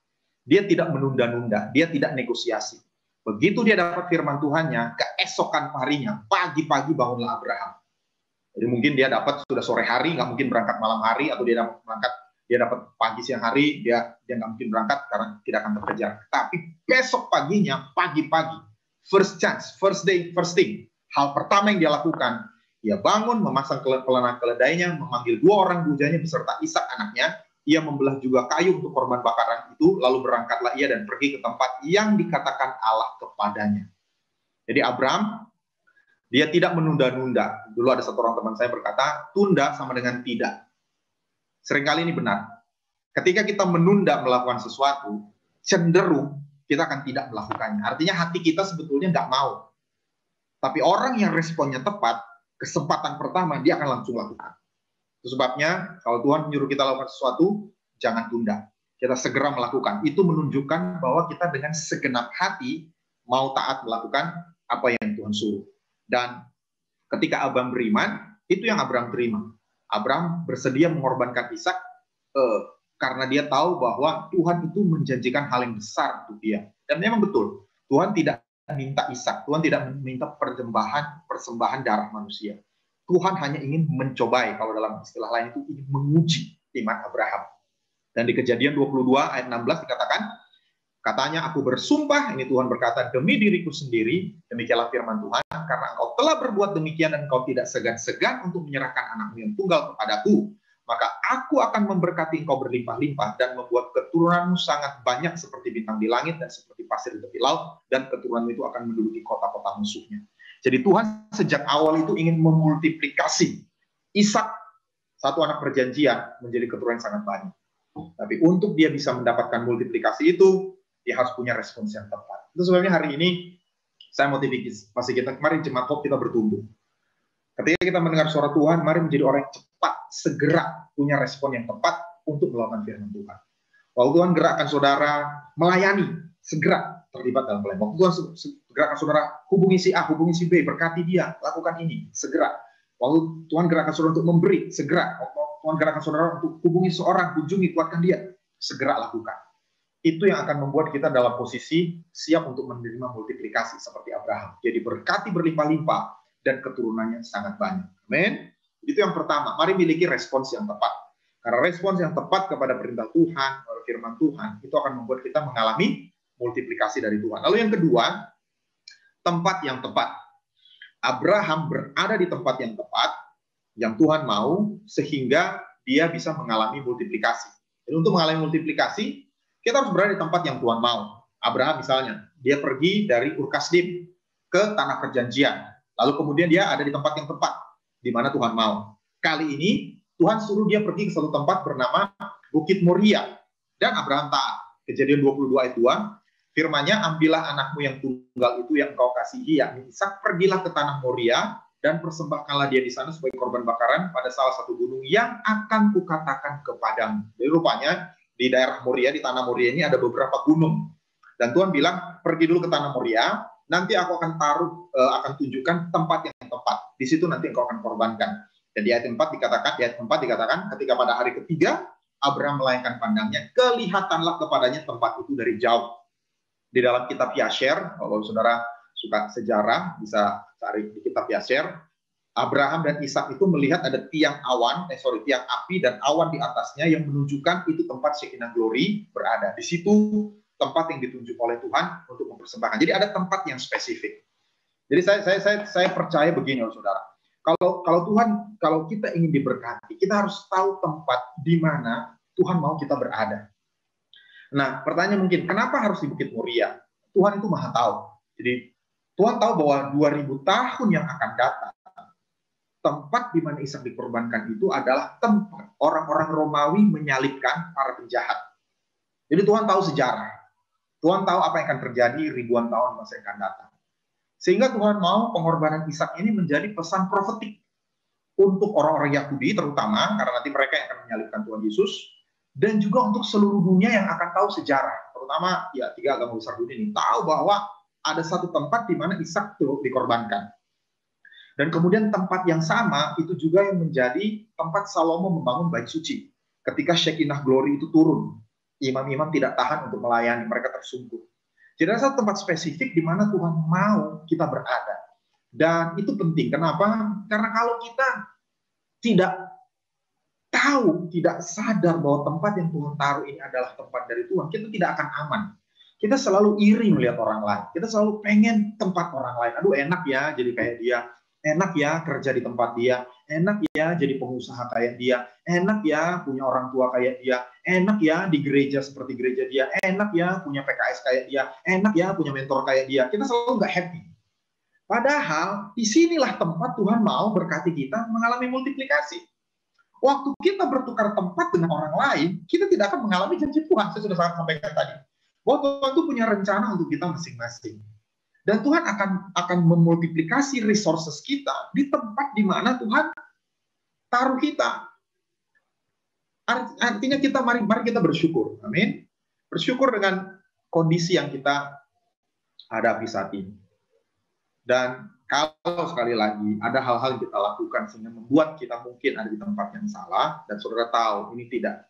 Dia tidak menunda-nunda, dia tidak negosiasi. Begitu dia dapat firman Tuhannya, keesokan harinya, pagi-pagi bangunlah Abraham. Jadi mungkin dia dapat sudah sore hari, nggak mungkin berangkat malam hari, atau dia dapat pagi siang hari, dia nggak mungkin berangkat karena tidak akan terkejar. Tapi besok paginya, pagi-pagi, first chance, first day, first thing, hal pertama yang dia lakukan, dia bangun, memasang pelana keledainya, memanggil 2 orang bujanya beserta Ishak anaknya, ia membelah juga kayu untuk korban bakaran itu, lalu berangkatlah ia dan pergi ke tempat yang dikatakan Allah kepadanya. Jadi Abraham, dia tidak menunda-nunda. Dulu ada satu orang teman saya berkata, tunda sama dengan tidak. Seringkali ini benar. Ketika kita menunda melakukan sesuatu, cenderung kita akan tidak melakukannya. Artinya hati kita sebetulnya nggak mau. Tapi orang yang responnya tepat, kesempatan pertama dia akan langsung lakukan. Itu sebabnya kalau Tuhan menyuruh kita lakukan sesuatu, jangan tunda. Kita segera melakukan. Itu menunjukkan bahwa kita dengan segenap hati mau taat melakukan apa yang Tuhan suruh. Dan ketika Abraham beriman, itu yang Abraham terima. Abraham bersedia mengorbankan Ishak karena dia tahu bahwa Tuhan itu menjanjikan hal yang besar untuk dia. Dan memang betul, Tuhan tidak minta Ishak, Tuhan tidak minta persembahan darah manusia. Tuhan hanya ingin mencobai, kalau dalam istilah lain itu ingin menguji iman Abraham. Dan di Kejadian 22 ayat 16 dikatakan, katanya, aku bersumpah, ini Tuhan berkata, demi diriku sendiri, demikianlah firman Tuhan, karena engkau telah berbuat demikian dan engkau tidak segan-segan untuk menyerahkan anakmu yang tunggal kepadaku, maka aku akan memberkati engkau berlimpah-limpah dan membuat keturunanmu sangat banyak seperti bintang di langit dan seperti pasir di tepi laut, dan keturunanmu itu akan menduduki kota-kota musuhnya. Jadi Tuhan sejak awal itu ingin memultiplikasi Ishak, satu anak perjanjian, menjadi keturunan yang sangat banyak. Tapi untuk dia bisa mendapatkan multiplikasi itu, dia harus punya respons yang tepat. Itu sebabnya hari ini saya motivasi kita, kemarin jemaat Hope kita bertumbuh. Ketika kita mendengar suara Tuhan, mari menjadi orang yang cepat, segera punya respon yang tepat untuk melakukan firman Tuhan. Waktu Tuhan gerakkan saudara melayani, segera terlibat dalam pelayanan. Waktu Tuhan gerakkan saudara hubungi si A, hubungi si B, berkati dia, lakukan ini, segera. Waktu Tuhan gerakkan saudara untuk memberi, segera. Waktu Tuhan gerakkan saudara untuk hubungi seorang, kunjungi, kuatkan dia, segera lakukan. Itu yang akan membuat kita dalam posisi siap untuk menerima multiplikasi seperti Abraham. Jadi berkati berlimpah-limpah dan keturunannya sangat banyak. Amin. Itu yang pertama. Mari miliki respons yang tepat. Karena respons yang tepat kepada perintah Tuhan, firman Tuhan, itu akan membuat kita mengalami multiplikasi dari Tuhan. Lalu yang kedua, tempat yang tepat. Abraham berada di tempat yang tepat, yang Tuhan mau, sehingga dia bisa mengalami multiplikasi. Jadi untuk mengalami multiplikasi, kita harus berada di tempat yang Tuhan mau. Abraham misalnya, dia pergi dari Ur Kasdim ke tanah perjanjian. Lalu kemudian dia ada di tempat yang tepat, di mana Tuhan mau. Kali ini, Tuhan suruh dia pergi ke satu tempat bernama Bukit Moria. Dan Abraham taat. Kejadian 22 ayat 2, firman-Nya, ambillah anakmu yang tunggal itu yang engkau kasihi, yakni Ishak, pergilah ke tanah Moria, dan persembahkanlah dia di sana sebagai korban bakaran pada salah satu gunung yang akan kukatakan kepadamu. Jadi rupanya, di daerah Moria, di tanah Moria ini ada beberapa gunung. Dan Tuhan bilang, pergi dulu ke tanah Moria, nanti aku akan akan tunjukkan tempat yang tepat. Di situ nanti engkau akan korbankan. Dan di ayat 4 dikatakan, ketika pada hari ketiga, Abraham melayangkan pandangnya, kelihatanlah kepadanya tempat itu dari jauh. Di dalam kitab Yasher, kalau saudara suka sejarah, bisa cari di kitab Yasher, Abraham dan Ishak itu melihat ada tiang api dan awan di atasnya yang menunjukkan itu tempat Shekinah Glory berada. Di situ tempat yang ditunjuk oleh Tuhan untuk mempersembahkan. Jadi ada tempat yang spesifik. Jadi saya percaya begini, saudara. Kalau kita ingin diberkati, kita harus tahu tempat di mana Tuhan mau kita berada. Nah, pertanyaan mungkin, kenapa harus di Bukit Moria? Tuhan itu Maha tahu. Jadi Tuhan tahu bahwa 2000 tahun yang akan datang, tempat di mana Ishak dikorbankan itu adalah tempat orang-orang Romawi menyalibkan para penjahat. Jadi Tuhan tahu sejarah. Tuhan tahu apa yang akan terjadi ribuan tahun masa yang akan datang. Sehingga Tuhan mau pengorbanan Ishak ini menjadi pesan profetik untuk orang-orang Yahudi terutama, karena nanti mereka yang akan menyalibkan Tuhan Yesus, dan juga untuk seluruh dunia yang akan tahu sejarah terutama ya 3 agama besar dunia ini, tahu bahwa ada satu tempat di mana Ishak turut dikorbankan. Dan kemudian tempat yang sama itu juga yang menjadi tempat Salomo membangun bait suci. Ketika Shekinah Glory itu turun, imam-imam tidak tahan untuk melayani, mereka tersungkur. Jadi ada satu tempat spesifik di mana Tuhan mau kita berada. Dan itu penting. Kenapa? Karena kalau kita tidak tahu, tidak sadar bahwa tempat yang Tuhan taruh ini adalah tempat dari Tuhan, kita tidak akan aman. Kita selalu iri melihat orang lain. Kita selalu pengen tempat orang lain. Aduh, enak ya jadi kayak dia. Enak ya kerja di tempat dia. Enak ya jadi pengusaha kayak dia. Enak ya punya orang tua kayak dia. Enak ya di gereja seperti gereja dia. Enak ya punya PKS kayak dia. Enak ya punya mentor kayak dia. Kita selalu nggak happy. Padahal disinilah tempat Tuhan mau berkati kita mengalami multiplikasi. Waktu kita bertukar tempat dengan orang lain, kita tidak akan mengalami janji Tuhan. Saya sudah sampaikan tadi. Bahwa Tuhan itu punya rencana untuk kita masing-masing. Dan Tuhan akan memultiplikasi resources kita di tempat di mana Tuhan taruh kita. Artinya kita mari kita bersyukur. Amin. Bersyukur dengan kondisi yang kita hadapi saat ini. Dan kalau sekali lagi ada hal-hal yang kita lakukan sehingga membuat kita mungkin ada di tempat yang salah, dan saudara tahu ini tidak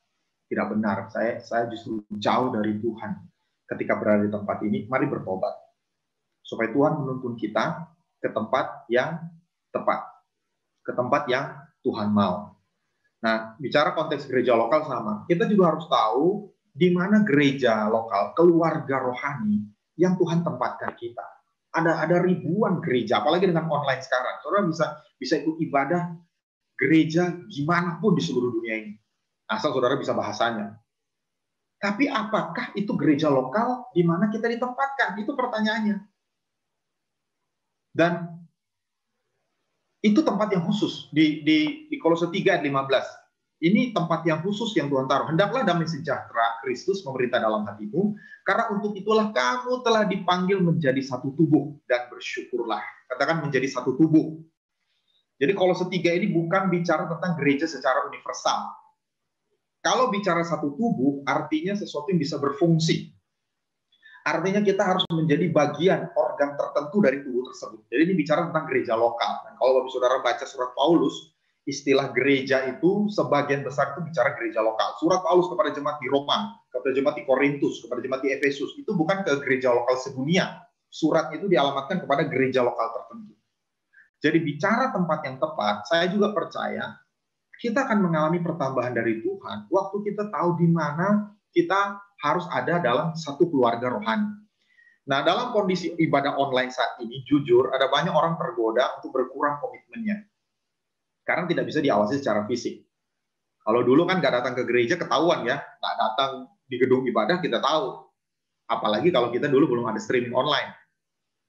benar. Saya justru jauh dari Tuhan ketika berada di tempat ini. Mari bertobat supaya Tuhan menuntun kita ke tempat yang tepat, ke tempat yang Tuhan mau. Nah, bicara konteks gereja lokal sama, kita juga harus tahu di mana gereja lokal, keluarga rohani yang Tuhan tempatkan kita. Ada ribuan gereja, apalagi dengan online sekarang. Saudara bisa ikut ibadah gereja gimana pun di seluruh dunia ini, asal saudara bisa bahasanya. Tapi apakah itu gereja lokal di mana kita ditempatkan? Itu pertanyaannya. Dan itu tempat yang khusus di Kolose 3 ayat 15. Ini tempat yang khusus yang Tuhan taruh. Hendaklah damai sejahtera Kristus memerintah dalam hatimu, karena untuk itulah kamu telah dipanggil menjadi satu tubuh, dan bersyukurlah. Katakan menjadi satu tubuh. Jadi Kolose 3 ini bukan bicara tentang gereja secara universal. Kalau bicara satu tubuh, artinya sesuatu yang bisa berfungsi. Artinya kita harus menjadi bagian organ tertentu dari tubuh tersebut. Jadi ini bicara tentang gereja lokal. Dan kalau Bapak Saudara baca surat Paulus, istilah gereja itu sebagian besar itu bicara gereja lokal. Surat Paulus kepada jemaat di Roma, kepada jemaat di Korintus, kepada jemaat di Efesus, itu bukan ke gereja lokal sedunia. Surat itu dialamatkan kepada gereja lokal tertentu. Jadi bicara tempat yang tepat, saya juga percaya kita akan mengalami pertambahan dari Tuhan waktu kita tahu di mana kita harus ada dalam satu keluarga rohani. Nah, dalam kondisi ibadah online saat ini, jujur, ada banyak orang tergoda untuk berkurang komitmennya. Karena tidak bisa diawasi secara fisik. Kalau dulu kan nggak datang ke gereja, ketahuan ya. Nggak datang di gedung ibadah, kita tahu. Apalagi kalau kita dulu belum ada streaming online.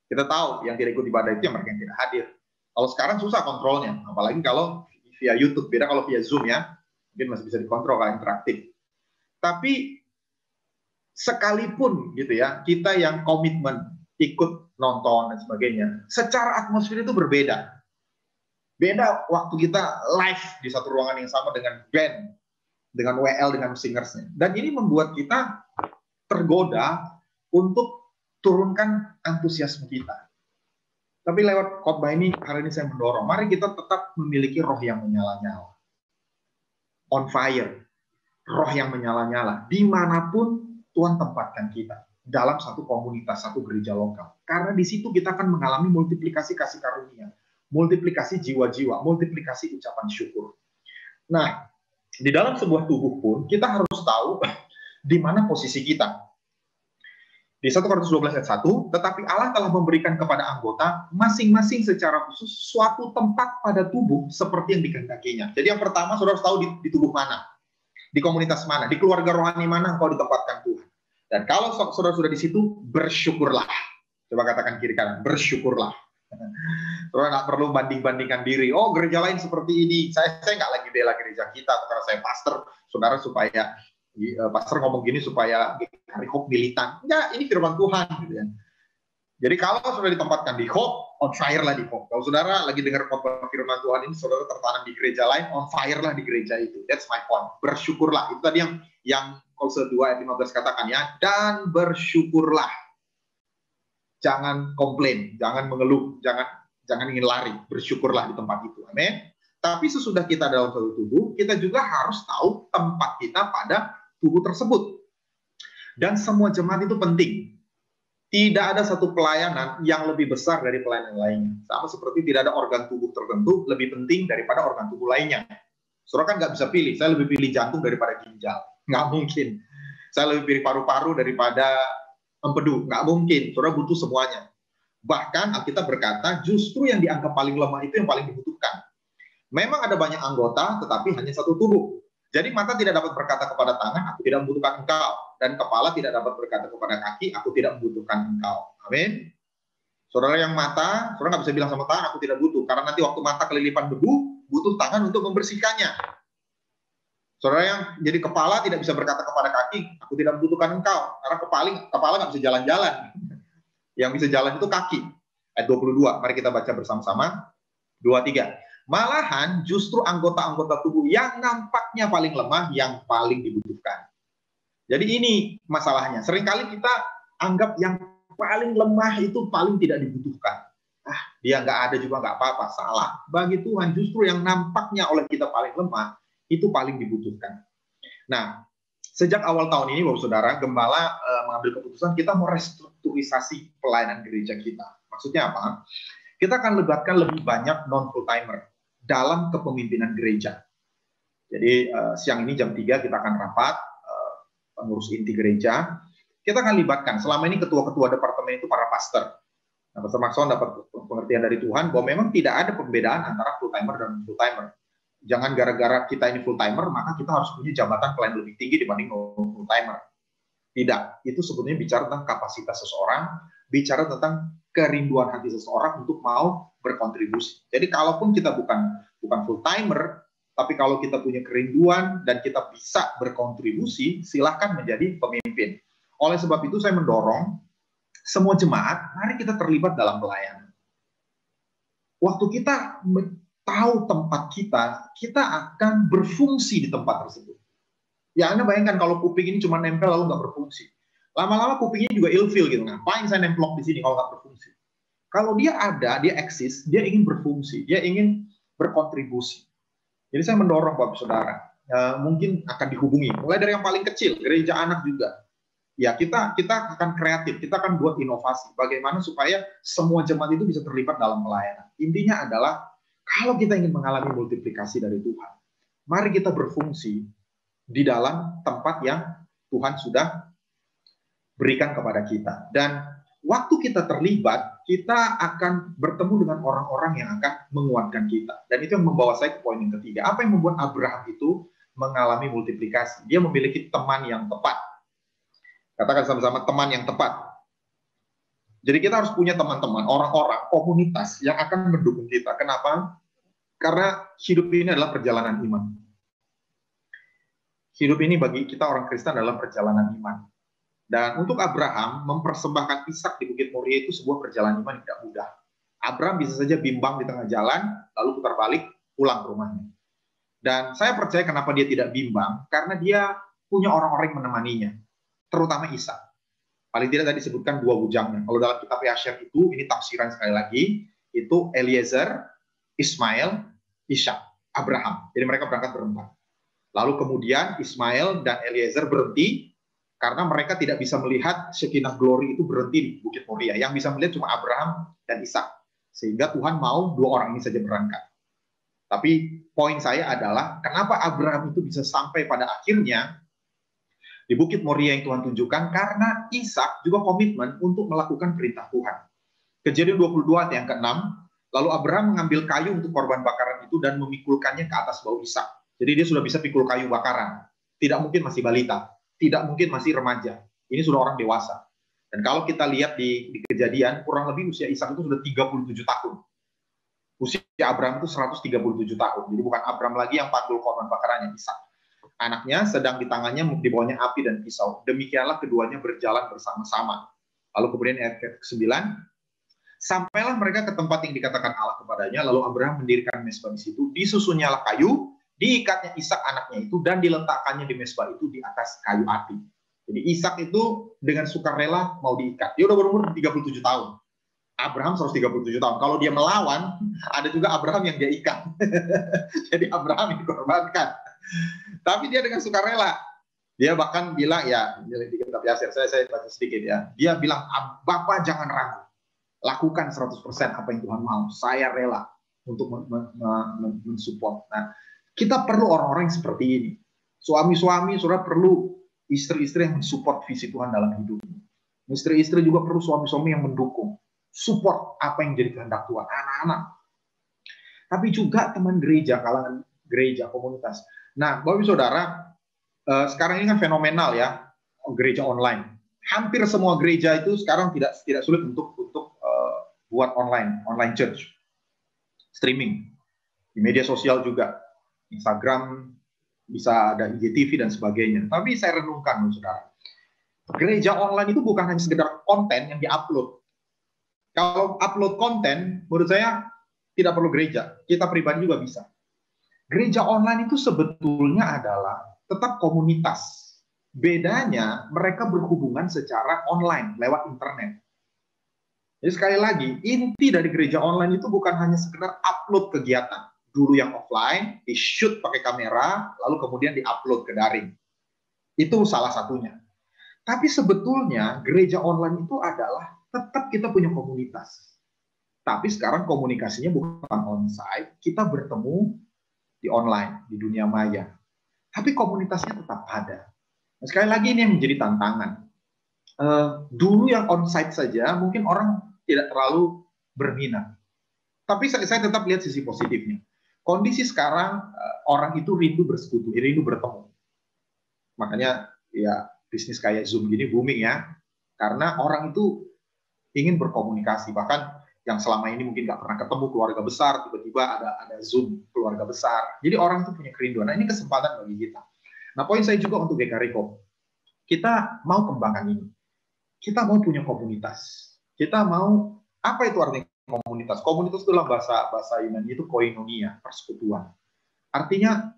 Kita tahu yang tidak ikut ibadah itu yang mereka yang tidak hadir. Kalau sekarang susah kontrolnya. Apalagi kalau via YouTube. Beda kalau via Zoom ya. Mungkin masih bisa dikontrol kalau interaktif. Tapi sekalipun gitu ya, kita yang komitmen ikut nonton dan sebagainya, secara atmosfer itu berbeda. Beda waktu kita live di satu ruangan yang sama dengan band, dengan WL, dengan singersnya. Dan ini membuat kita tergoda untuk turunkan antusiasme kita. Tapi lewat khotbah ini, hari ini saya mendorong, mari kita tetap memiliki roh yang menyala-nyala. On fire. Roh yang menyala-nyala. Dimanapun Tuhan tempatkan kita. Dalam satu komunitas, satu gereja lokal. Karena di situ kita akan mengalami multiplikasi kasih karunia. Multiplikasi jiwa-jiwa. Multiplikasi ucapan syukur. Nah, di dalam sebuah tubuh pun, kita harus tahu di mana posisi kita. Di 1 Korintus 12 ayat 1, tetapi Allah telah memberikan kepada anggota masing-masing secara khusus suatu tempat pada tubuh seperti yang dikehendakinya. Jadi yang pertama, saudara harus tahu di tubuh mana. Di komunitas mana, di keluarga rohani mana engkau ditempatkan Tuhan. Dan kalau saudara sudah di situ, bersyukurlah. Coba katakan kiri kanan, bersyukurlah. Saudara nggak perlu banding-bandingkan diri. Oh, gereja lain seperti ini. Saya nggak lagi bela gereja kita, karena saya pastor, saudara, supaya pastor ngomong gini supaya hari hope militan. Enggak, ini firman Tuhan. Gitu ya. Jadi kalau sudah ditempatkan di Hope, on fire lah di Hope. Kalau saudara lagi dengar khotbah firman Tuhan ini, saudara tertanam di gereja lain, on fire lah di gereja itu. That's my point. Bersyukurlah. Itu tadi yang Kolose 2 ayat 15 katakan ya. Dan bersyukurlah. Jangan komplain, jangan mengeluh, jangan ingin lari. Bersyukurlah di tempat itu. Amin. Tapi sesudah kita dalam satu tubuh, kita juga harus tahu tempat kita pada tubuh tersebut. Dan semua jemaat itu penting. Tidak ada satu pelayanan yang lebih besar dari pelayanan lainnya. Sama seperti tidak ada organ tubuh tertentu lebih penting daripada organ tubuh lainnya. Saudara kan nggak bisa pilih, saya lebih pilih jantung daripada ginjal. Nggak mungkin. Saya lebih pilih paru-paru daripada empedu. Nggak mungkin. Saudara butuh semuanya. Bahkan Alkitab berkata, justru yang dianggap paling lemah itu yang paling dibutuhkan. Memang ada banyak anggota, tetapi hanya satu tubuh. Jadi mata tidak dapat berkata kepada tangan, aku tidak membutuhkan engkau. Dan kepala tidak dapat berkata kepada kaki, aku tidak membutuhkan engkau. Amin. Saudara yang mata, saudara nggak bisa bilang sama tangan, aku tidak butuh. Karena nanti waktu mata kelilipan debu, butuh tangan untuk membersihkannya. Saudara yang jadi kepala tidak bisa berkata kepada kaki, aku tidak membutuhkan engkau. Karena kepala nggak bisa jalan-jalan. Yang bisa jalan itu kaki. Ayat 22, mari kita baca bersama-sama. 23. Malahan justru anggota-anggota tubuh yang nampaknya paling lemah yang paling dibutuhkan. Jadi ini masalahnya. Seringkali kita anggap yang paling lemah itu paling tidak dibutuhkan. Dia nggak ada juga nggak apa-apa. Salah. Bagi Tuhan justru yang nampaknya oleh kita paling lemah itu paling dibutuhkan. Nah, sejak awal tahun ini, Bapak Saudara, Gembala mengambil keputusan kita mau restrukturisasi pelayanan gereja kita. Maksudnya apa? Kita akan libatkan lebih banyak non-full-timer dalam kepemimpinan gereja. Jadi siang ini jam 3 kita akan rapat, pengurus inti gereja. Kita akan libatkan, selama ini ketua-ketua departemen itu para pastor. Nah, Pastor Maxon dapat pengertian dari Tuhan bahwa memang tidak ada perbedaan antara full-timer dan full-timer. Jangan gara-gara kita ini full-timer, maka kita harus punya jabatan pelayan lebih tinggi dibanding non-full-timer. Tidak, itu sebetulnya bicara tentang kapasitas seseorang, bicara tentang kerinduan hati seseorang untuk mau berkontribusi. Jadi kalaupun kita bukan full timer, tapi kalau kita punya kerinduan dan kita bisa berkontribusi, silahkan menjadi pemimpin. Oleh sebab itu saya mendorong semua jemaat, mari kita terlibat dalam pelayanan. Waktu kita tahu tempat kita akan berfungsi di tempat tersebut. Ya Anda bayangkan kalau kuping ini cuma nempel lalu nggak berfungsi. Lama-lama kupingnya juga ilfil gitu. Ngapain saya nemplok di sini kalau nggak berfungsi? Kalau dia ada, dia eksis, dia ingin berfungsi, dia ingin berkontribusi. Jadi saya mendorong Bapak Saudara, mungkin akan dihubungi. Mulai dari yang paling kecil, gereja anak juga. Ya kita akan kreatif, kita akan buat inovasi. Bagaimana supaya semua jemaat itu bisa terlibat dalam pelayanan. Intinya adalah kalau kita ingin mengalami multiplikasi dari Tuhan, mari kita berfungsi di dalam tempat yang Tuhan sudah berikan kepada kita. Dan waktu kita terlibat, kita akan bertemu dengan orang-orang yang akan menguatkan kita. Dan itu yang membawa saya ke poin yang ketiga. Apa yang membuat Abraham itu mengalami multiplikasi? Dia memiliki teman yang tepat. Katakan sama-sama, teman yang tepat. Jadi kita harus punya teman-teman, orang-orang, komunitas yang akan mendukung kita. Kenapa? Karena hidup ini adalah perjalanan iman. Hidup ini bagi kita orang Kristen adalah perjalanan iman. Dan untuk Abraham, mempersembahkan Ishak di Bukit Moria itu sebuah perjalanan iman yang tidak mudah. Abraham bisa saja bimbang di tengah jalan, lalu putar balik, pulang ke rumahnya. Dan saya percaya kenapa dia tidak bimbang, karena dia punya orang-orang yang menemaninya, terutama Ishak. Paling tidak tadi disebutkan dua bujangnya. Kalau dalam kitab Yasher itu, ini tafsiran sekali lagi, itu Eliezer, Ismail, Ishak, Abraham. Jadi mereka berangkat berempat. Lalu kemudian Ismail dan Eliezer berhenti, karena mereka tidak bisa melihat Shekinah Glory itu berhenti di Bukit Moria. Yang bisa melihat cuma Abraham dan Ishak. Sehingga Tuhan mau dua orang ini saja berangkat. Tapi poin saya adalah, kenapa Abraham itu bisa sampai pada akhirnya di Bukit Moria yang Tuhan tunjukkan? Karena Ishak juga komitmen untuk melakukan perintah Tuhan. Kejadian 22 ayat yang ke-6, lalu Abraham mengambil kayu untuk korban bakaran itu dan memikulkannya ke atas bahu Ishak. Jadi dia sudah bisa pikul kayu bakaran. Tidak mungkin masih balita. Tidak mungkin masih remaja. Ini sudah orang dewasa. Dan kalau kita lihat di kejadian, kurang lebih usia Ishak itu sudah 37 tahun. Usia Abraham itu 137 tahun. Jadi bukan Abraham lagi yang panggul korban bakarannya, Ishak. Anaknya sedang di tangannya, di bawahnya api dan pisau. Demikianlah keduanya berjalan bersama-sama. Lalu kemudian ayat ke-9, Sampailah mereka ke tempat yang dikatakan Allah kepadanya, lalu Abraham mendirikan mezbah di situ, disusunnya kayu, diikatnya Ishak anaknya itu, dan diletakkannya di mezbah itu di atas kayu api. Jadi Ishak itu dengan sukarela mau diikat. Dia udah berumur 37 tahun. Abraham 137 tahun. Kalau dia melawan, ada juga Abraham yang dia ikat. Jadi Abraham dikorbankan. Tapi dia dengan sukarela. Dia bahkan bilang, ya, di kitab Yasir, saya baca sedikit ya. Dia bilang, Bapak jangan ragu. Lakukan 100% apa yang Tuhan mau. Saya rela untuk mensupport. Nah, kita perlu orang-orang yang seperti ini. Suami-suami, saudara perlu istri-istri yang mensupport visi Tuhan dalam hidup. Istri-istri juga perlu suami-suami yang mendukung. Support apa yang jadi kehendak Tuhan. Anak-anak. Tapi juga teman gereja, kalangan gereja, komunitas. Nah, Bapak Ibu Saudara, sekarang ini kan fenomenal ya, gereja online. Hampir semua gereja itu sekarang tidak sulit untuk buat online church, streaming di media sosial juga, Instagram, bisa ada IGTV dan sebagainya. Tapi saya renungkan, saudara, gereja online itu bukan hanya sekedar konten yang diupload. Kalau upload konten, menurut saya tidak perlu gereja, kita pribadi juga bisa. Gereja online itu sebetulnya adalah tetap komunitas. Bedanya mereka berhubungan secara online lewat internet. Jadi sekali lagi, inti dari gereja online itu bukan hanya sekedar upload kegiatan. Dulu yang offline, di-shoot pakai kamera, lalu kemudian di-upload ke daring. Itu salah satunya. Tapi sebetulnya gereja online itu adalah tetap kita punya komunitas. Tapi sekarang komunikasinya bukan on-site, kita bertemu di online, di dunia maya. Tapi komunitasnya tetap ada. Nah, sekali lagi ini yang menjadi tantangan. Dulu yang on-site saja, mungkin orang tidak terlalu berminat. Tapi saya tetap lihat sisi positifnya. Kondisi sekarang, orang itu rindu bersekutu, rindu bertemu. Makanya ya bisnis kayak Zoom gini booming ya. Karena orang itu ingin berkomunikasi. Bahkan yang selama ini mungkin nggak pernah ketemu keluarga besar, tiba-tiba ada Zoom keluarga besar. Jadi orang itu punya kerinduan. Nah, ini kesempatan bagi kita. Nah, poin saya juga untuk GKRI Rekom. Kita mau kembangkan ini. Kita mau punya komunitas. Kita mau, apa itu artinya komunitas? Komunitas itu dalam bahasa Yunani itu koinonia, persekutuan. Artinya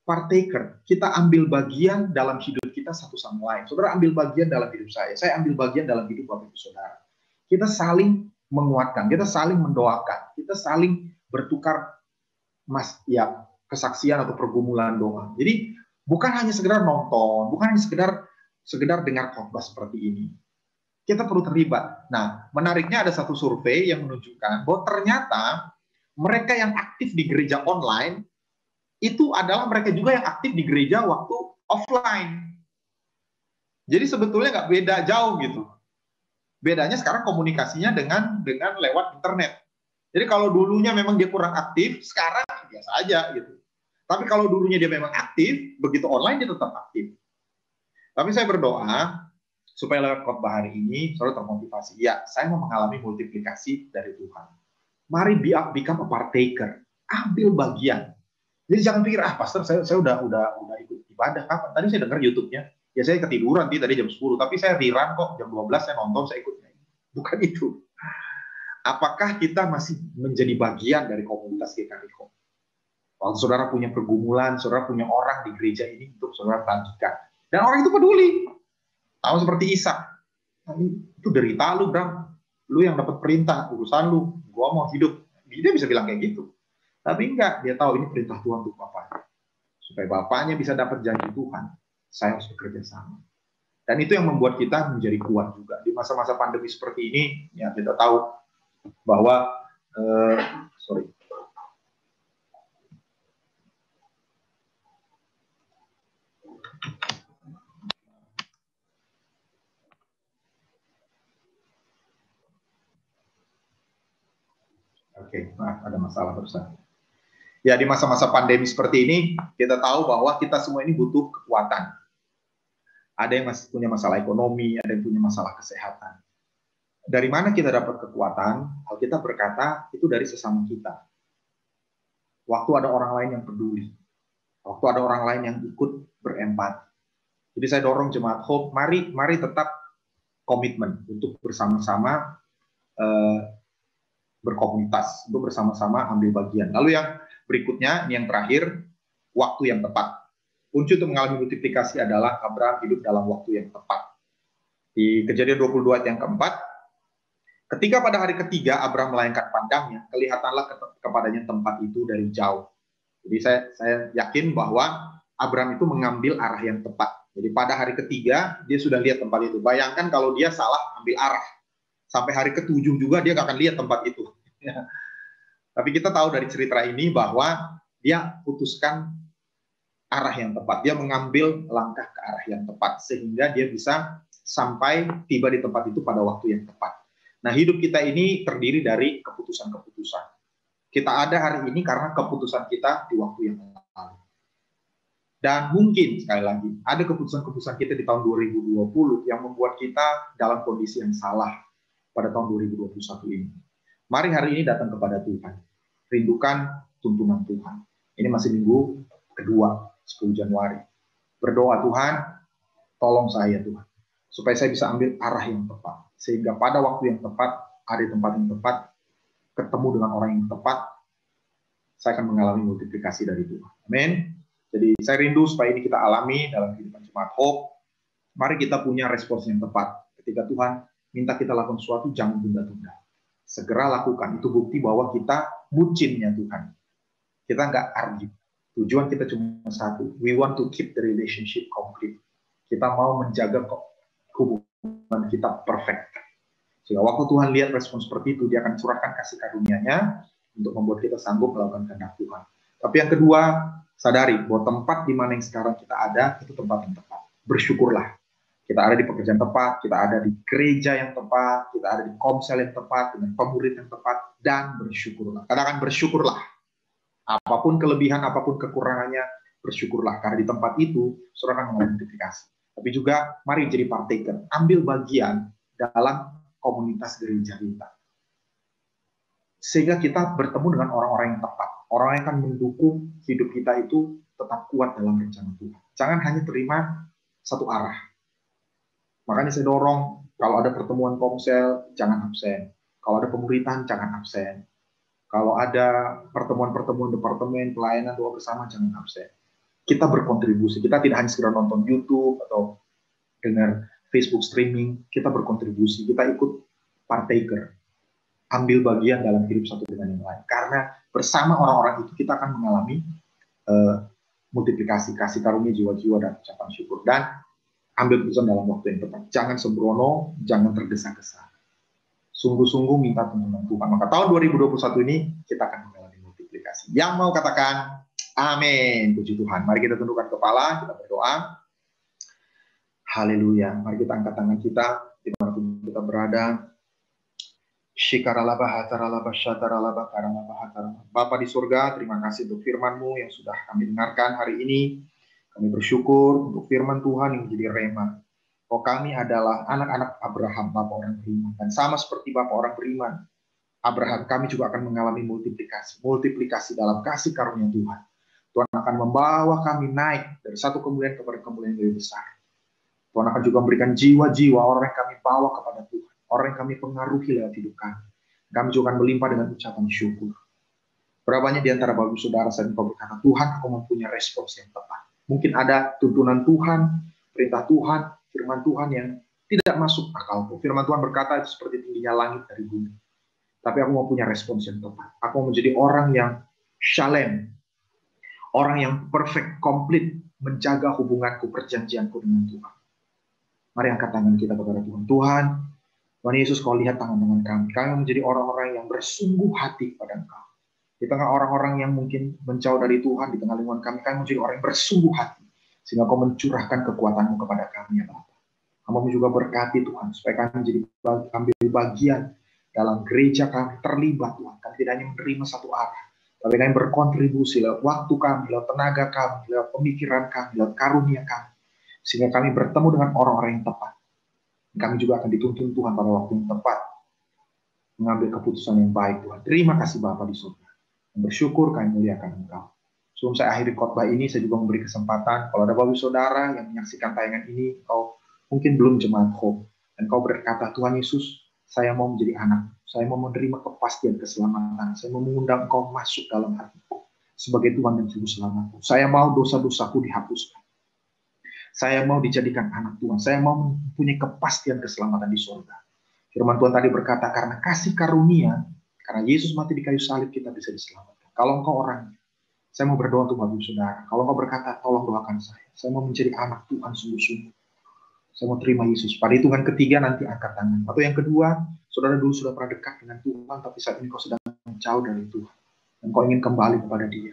partaker, kita ambil bagian dalam hidup kita satu sama lain. Saudara ambil bagian dalam hidup saya ambil bagian dalam hidup Bapak Ibu Saudara. Kita saling menguatkan, kita saling mendoakan, kita saling bertukar kesaksian atau pergumulan doa. Jadi bukan hanya sekedar nonton, bukan hanya sekedar dengar khotbah seperti ini. Kita perlu terlibat. Nah, menariknya ada satu survei yang menunjukkan bahwa ternyata mereka yang aktif di gereja online itu adalah mereka juga yang aktif di gereja waktu offline. Jadi sebetulnya nggak beda jauh gitu. Bedanya sekarang komunikasinya dengan lewat internet. Jadi kalau dulunya memang dia kurang aktif, sekarang biasa aja gitu. Tapi kalau dulunya dia memang aktif, begitu online dia tetap aktif. Tapi saya berdoa supaya lewat khotbah hari ini, saudara termotivasi. Ya, saya mau mengalami multiplikasi dari Tuhan. Mari become a partaker. Ambil bagian. Jadi jangan pikir, pastor saya udah ikut ibadah. Kapan? Tadi saya dengar YouTube-nya. Ya saya ketiduran tadi jam 10. Tapi saya rerun kok. Jam 12 saya nonton, saya ikutnya. Bukan itu. Apakah kita masih menjadi bagian dari komunitas GKRI Rekom? Kalau saudara punya pergumulan, saudara punya orang di gereja ini untuk saudara bagikan. Dan orang itu peduli. Tahu seperti Ishak. Itu derita lu, Bram. Lu yang dapat perintah, urusan lu. Gua mau hidup. Dia bisa bilang kayak gitu. Tapi enggak, dia tahu ini perintah Tuhan untuk bapaknya. Supaya bapaknya bisa dapat janji Tuhan, saya harus bekerja sama. Dan itu yang membuat kita menjadi kuat juga. Di masa-masa pandemi seperti ini, ya kita tahu bahwa, ada masalah berusaha. Ya, di masa-masa pandemi seperti ini, kita tahu bahwa kita semua ini butuh kekuatan. Ada yang masih punya masalah ekonomi, ada yang punya masalah kesehatan. Dari mana kita dapat kekuatan? Alkitab berkata, itu dari sesama kita. Waktu ada orang lain yang peduli. Waktu ada orang lain yang ikut berempati. Jadi saya dorong jemaat Hope, mari tetap komitmen untuk bersama-sama berkomunitas, untuk bersama-sama ambil bagian. Lalu yang berikutnya, ini yang terakhir, waktu yang tepat. Kunci untuk mengalami multiplikasi adalah Abraham hidup dalam waktu yang tepat. Di Kejadian 22 ayat yang keempat, ketika pada hari ketiga Abraham melayangkan pandangnya, kelihatanlah kepadanya tempat itu dari jauh. Jadi saya yakin bahwa Abraham itu mengambil arah yang tepat. Jadi pada hari ketiga dia sudah lihat tempat itu. Bayangkan kalau dia salah ambil arah, sampai hari ketujuh juga dia nggak akan lihat tempat itu. Tapi kita tahu dari cerita ini bahwa dia putuskan arah yang tepat. Dia mengambil langkah ke arah yang tepat sehingga dia bisa sampai tiba di tempat itu pada waktu yang tepat. Nah, hidup kita ini terdiri dari keputusan-keputusan. Kita ada hari ini karena keputusan kita di waktu yang lalu. Dan mungkin, sekali lagi, ada keputusan-keputusan kita di tahun 2020 yang membuat kita dalam kondisi yang salah pada tahun 2021 ini. Mari hari ini datang kepada Tuhan. Rindukan tuntunan Tuhan. Ini masih minggu kedua, 10 Januari. Berdoa, Tuhan, tolong saya Tuhan, supaya saya bisa ambil arah yang tepat. Sehingga pada waktu yang tepat, ada di tempat yang tepat, ketemu dengan orang yang tepat, saya akan mengalami multiplikasi dari Tuhan. Amin. Jadi saya rindu supaya ini kita alami dalam kehidupan Jemaat Hope. Mari kita punya respons yang tepat. Ketika Tuhan minta kita lakukan sesuatu, jangan tunda-tunda. Segera lakukan. Itu bukti bahwa kita bucinnya Tuhan. Kita nggak argue. Tujuan kita cuma satu. We want to keep the relationship complete. Kita mau menjaga hubungan kita perfect. Sehingga waktu Tuhan lihat respon seperti itu, dia akan curahkan kasih karunia-Nya untuk membuat kita sanggup melakukan kehendak Tuhan. Tapi yang kedua, sadari bahwa tempat di mana yang sekarang kita ada, itu tempat yang tepat. Bersyukurlah. Kita ada di pekerjaan tepat, kita ada di gereja yang tepat, kita ada di komsel yang tepat, dengan pemurid yang tepat, dan bersyukurlah. Katakan bersyukurlah. Apapun kelebihan, apapun kekurangannya, bersyukurlah. Karena di tempat itu, saudara akan mengalami multiplikasi. Tapi juga, mari jadi partaker. Ambil bagian dalam komunitas gereja kita. Sehingga kita bertemu dengan orang-orang yang tepat. Orang yang akan mendukung hidup kita itu tetap kuat dalam rencana Tuhan. Jangan hanya terima satu arah. Makanya saya dorong, kalau ada pertemuan komsel, jangan absen. Kalau ada pemuritan, jangan absen. Kalau ada pertemuan-pertemuan departemen, pelayanan, doa bersama, jangan absen. Kita berkontribusi. Kita tidak hanya sekedar nonton YouTube atau dengar Facebook streaming. Kita berkontribusi. Kita ikut partaker. Ambil bagian dalam hidup satu dengan yang lain. Karena bersama orang-orang itu kita akan mengalami multiplikasi, kasih karunia jiwa-jiwa dan ucapan syukur. Dan ambil keputusan dalam waktu yang tepat. Jangan sembrono, jangan tergesa-gesa. Sungguh-sungguh minta tuntunan Tuhan. Maka tahun 2021 ini kita akan mengalami multiplikasi. Yang mau katakan amin. Puji Tuhan. Mari kita tundukkan kepala, kita berdoa. Haleluya. Mari kita angkat tangan kita dimanapun kita berada. Bapa di surga, terima kasih untuk firman-Mu yang sudah kami dengarkan hari ini. Kami bersyukur untuk firman Tuhan yang menjadi rema. Bahwa kami adalah anak-anak Abraham, Bapak orang beriman. Dan sama seperti Bapak orang beriman, Abraham, kami juga akan mengalami multiplikasi. Multiplikasi dalam kasih karunia Tuhan. Tuhan akan membawa kami naik dari satu kemuliaan kepada kemuliaan yang lebih besar. Tuhan akan juga memberikan jiwa-jiwa orang yang kami bawa kepada Tuhan. Orang yang kami pengaruhi lewat hidup kami. Kami juga akan melimpah dengan ucapan syukur. Berapa banyak di antara bapak saudara saya berkata, Tuhan, aku mempunyai respons yang tepat. Mungkin ada tuntunan Tuhan, perintah Tuhan, firman Tuhan yang tidak masuk akalku. Firman Tuhan berkata itu seperti tingginya langit dari bumi. Tapi aku mau punya respons yang tepat. Aku mau menjadi orang yang shalem. Orang yang perfect, komplit, menjaga hubunganku, perjanjianku dengan Tuhan. Mari angkat tangan kita kepada Tuhan. Tuhan Yesus, kau lihat tangan-tangan kami. Kami menjadi orang-orang yang bersungguh hati kepada Engkau. Di tengah orang-orang yang mungkin menjauh dari Tuhan, di tengah lingkungan kami menjadi orang yang bersungguh hati. Sehingga kau mencurahkan kekuatan-Mu kepada kami, ya Bapa. Kami juga berkati Tuhan, supaya kami menjadi ambil bagian dalam gereja kami, terlibat Tuhan. Kami tidak hanya menerima satu arah, tapi kami berkontribusi lewat waktu kami, lewat tenaga kami, lewat pemikiran kami, lewat karunia kami. Sehingga kami bertemu dengan orang-orang yang tepat. Kami juga akan dituntun Tuhan pada waktu yang tepat. Mengambil keputusan yang baik Tuhan. Terima kasih Bapa di surga. Bersyukur kami muliakan Engkau. Sebelum saya akhiri khotbah ini, saya juga memberi kesempatan. Kalau ada bapak saudara yang menyaksikan tayangan ini, kau mungkin belum jemaat Hope. Dan kau berkata, Tuhan Yesus, saya mau menjadi anak. Saya mau menerima kepastian keselamatan. Saya mau mengundang Engkau masuk dalam hatiku sebagai Tuhan dan Juru Selamatku. Saya mau dosa-dosaku dihapuskan. Saya mau dijadikan anak Tuhan. Saya mau mempunyai kepastian keselamatan di surga. Firman Tuhan tadi berkata, karena kasih karunia, karena Yesus mati di kayu salib, kita bisa diselamatkan. Kalau engkau orangnya, saya mau berdoa untuk Bapak Saudara. Kalau engkau berkata, tolong doakan saya. Saya mau menjadi anak Tuhan sungguh-sungguh. Saya mau terima Yesus. Pada hitungan ketiga nanti angkat tangan. Atau yang kedua, saudara dulu sudah pernah dekat dengan Tuhan, tapi saat ini kau sedang jauh dari Tuhan. Dan kau ingin kembali kepada Dia.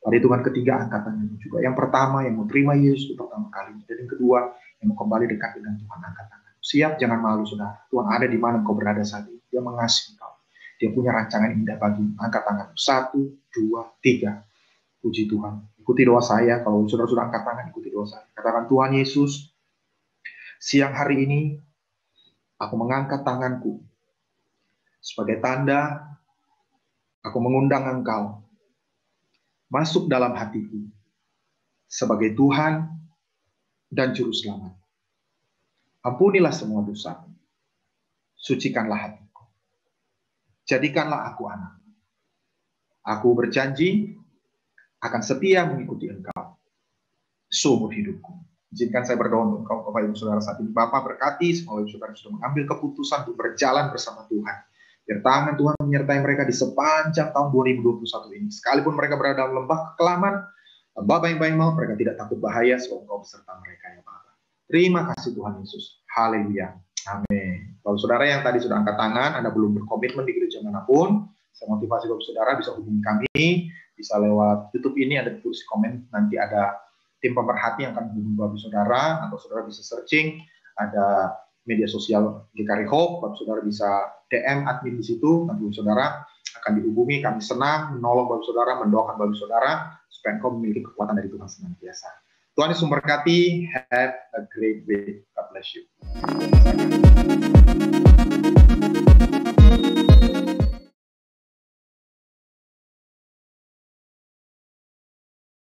Pada hitungan ketiga angkat tangan juga. Yang pertama yang mau terima Yesus itu pertama kali. Dan yang kedua yang mau kembali dekat dengan Tuhan, angkat tangan. Siap, jangan malu saudara. Tuhan ada di mana kau berada saat ini. Dia mengasihi kau. Dia punya rancangan indah bagimu. Angkat tangan. 1, 2, 3. Puji Tuhan. Ikuti doa saya. Kalau saudara sudah angkat tangan, ikuti doa saya. Katakan, Tuhan Yesus, siang hari ini aku mengangkat tanganku sebagai tanda aku mengundang Engkau masuk dalam hatiku sebagai Tuhan dan Juru Selamat. Ampunilah semua dosa. Sucikanlah hatiku. Jadikanlah aku anak. Aku berjanji akan setia mengikuti Engkau seumur hidupku. Izinkan saya berdoa untuk Engkau, Bapak Ibu Saudara saat ini. Bapak berkati semua Ibu Saudara sudah mengambil keputusan untuk berjalan bersama Tuhan. Biar tangan Tuhan menyertai mereka di sepanjang tahun 2021 ini. Sekalipun mereka berada dalam lembah kekelaman, Bapak yang baik mau, mereka tidak takut bahaya, sebab Engkau beserta mereka ya Bapak. Terima kasih Tuhan Yesus. Haleluya. Amin. Kalau saudara yang tadi sudah angkat tangan, Anda belum berkomitmen di gereja manapun, saya motivasi Bapak Saudara bisa hubungi kami, bisa lewat YouTube ini, ada tulis komen, nanti ada tim pemerhati yang akan menghubungi Bapak Saudara, atau saudara bisa searching, ada media sosial GKRI Hope, Bapak Saudara bisa DM admin di situ, nanti Bapak Saudara akan dihubungi, kami senang menolong Bapak Saudara, mendoakan Bapak Saudara, supaya engkau memiliki kekuatan dari Tuhan senantiasa. Tuhan Yesus memberkati, have a great day, God bless you.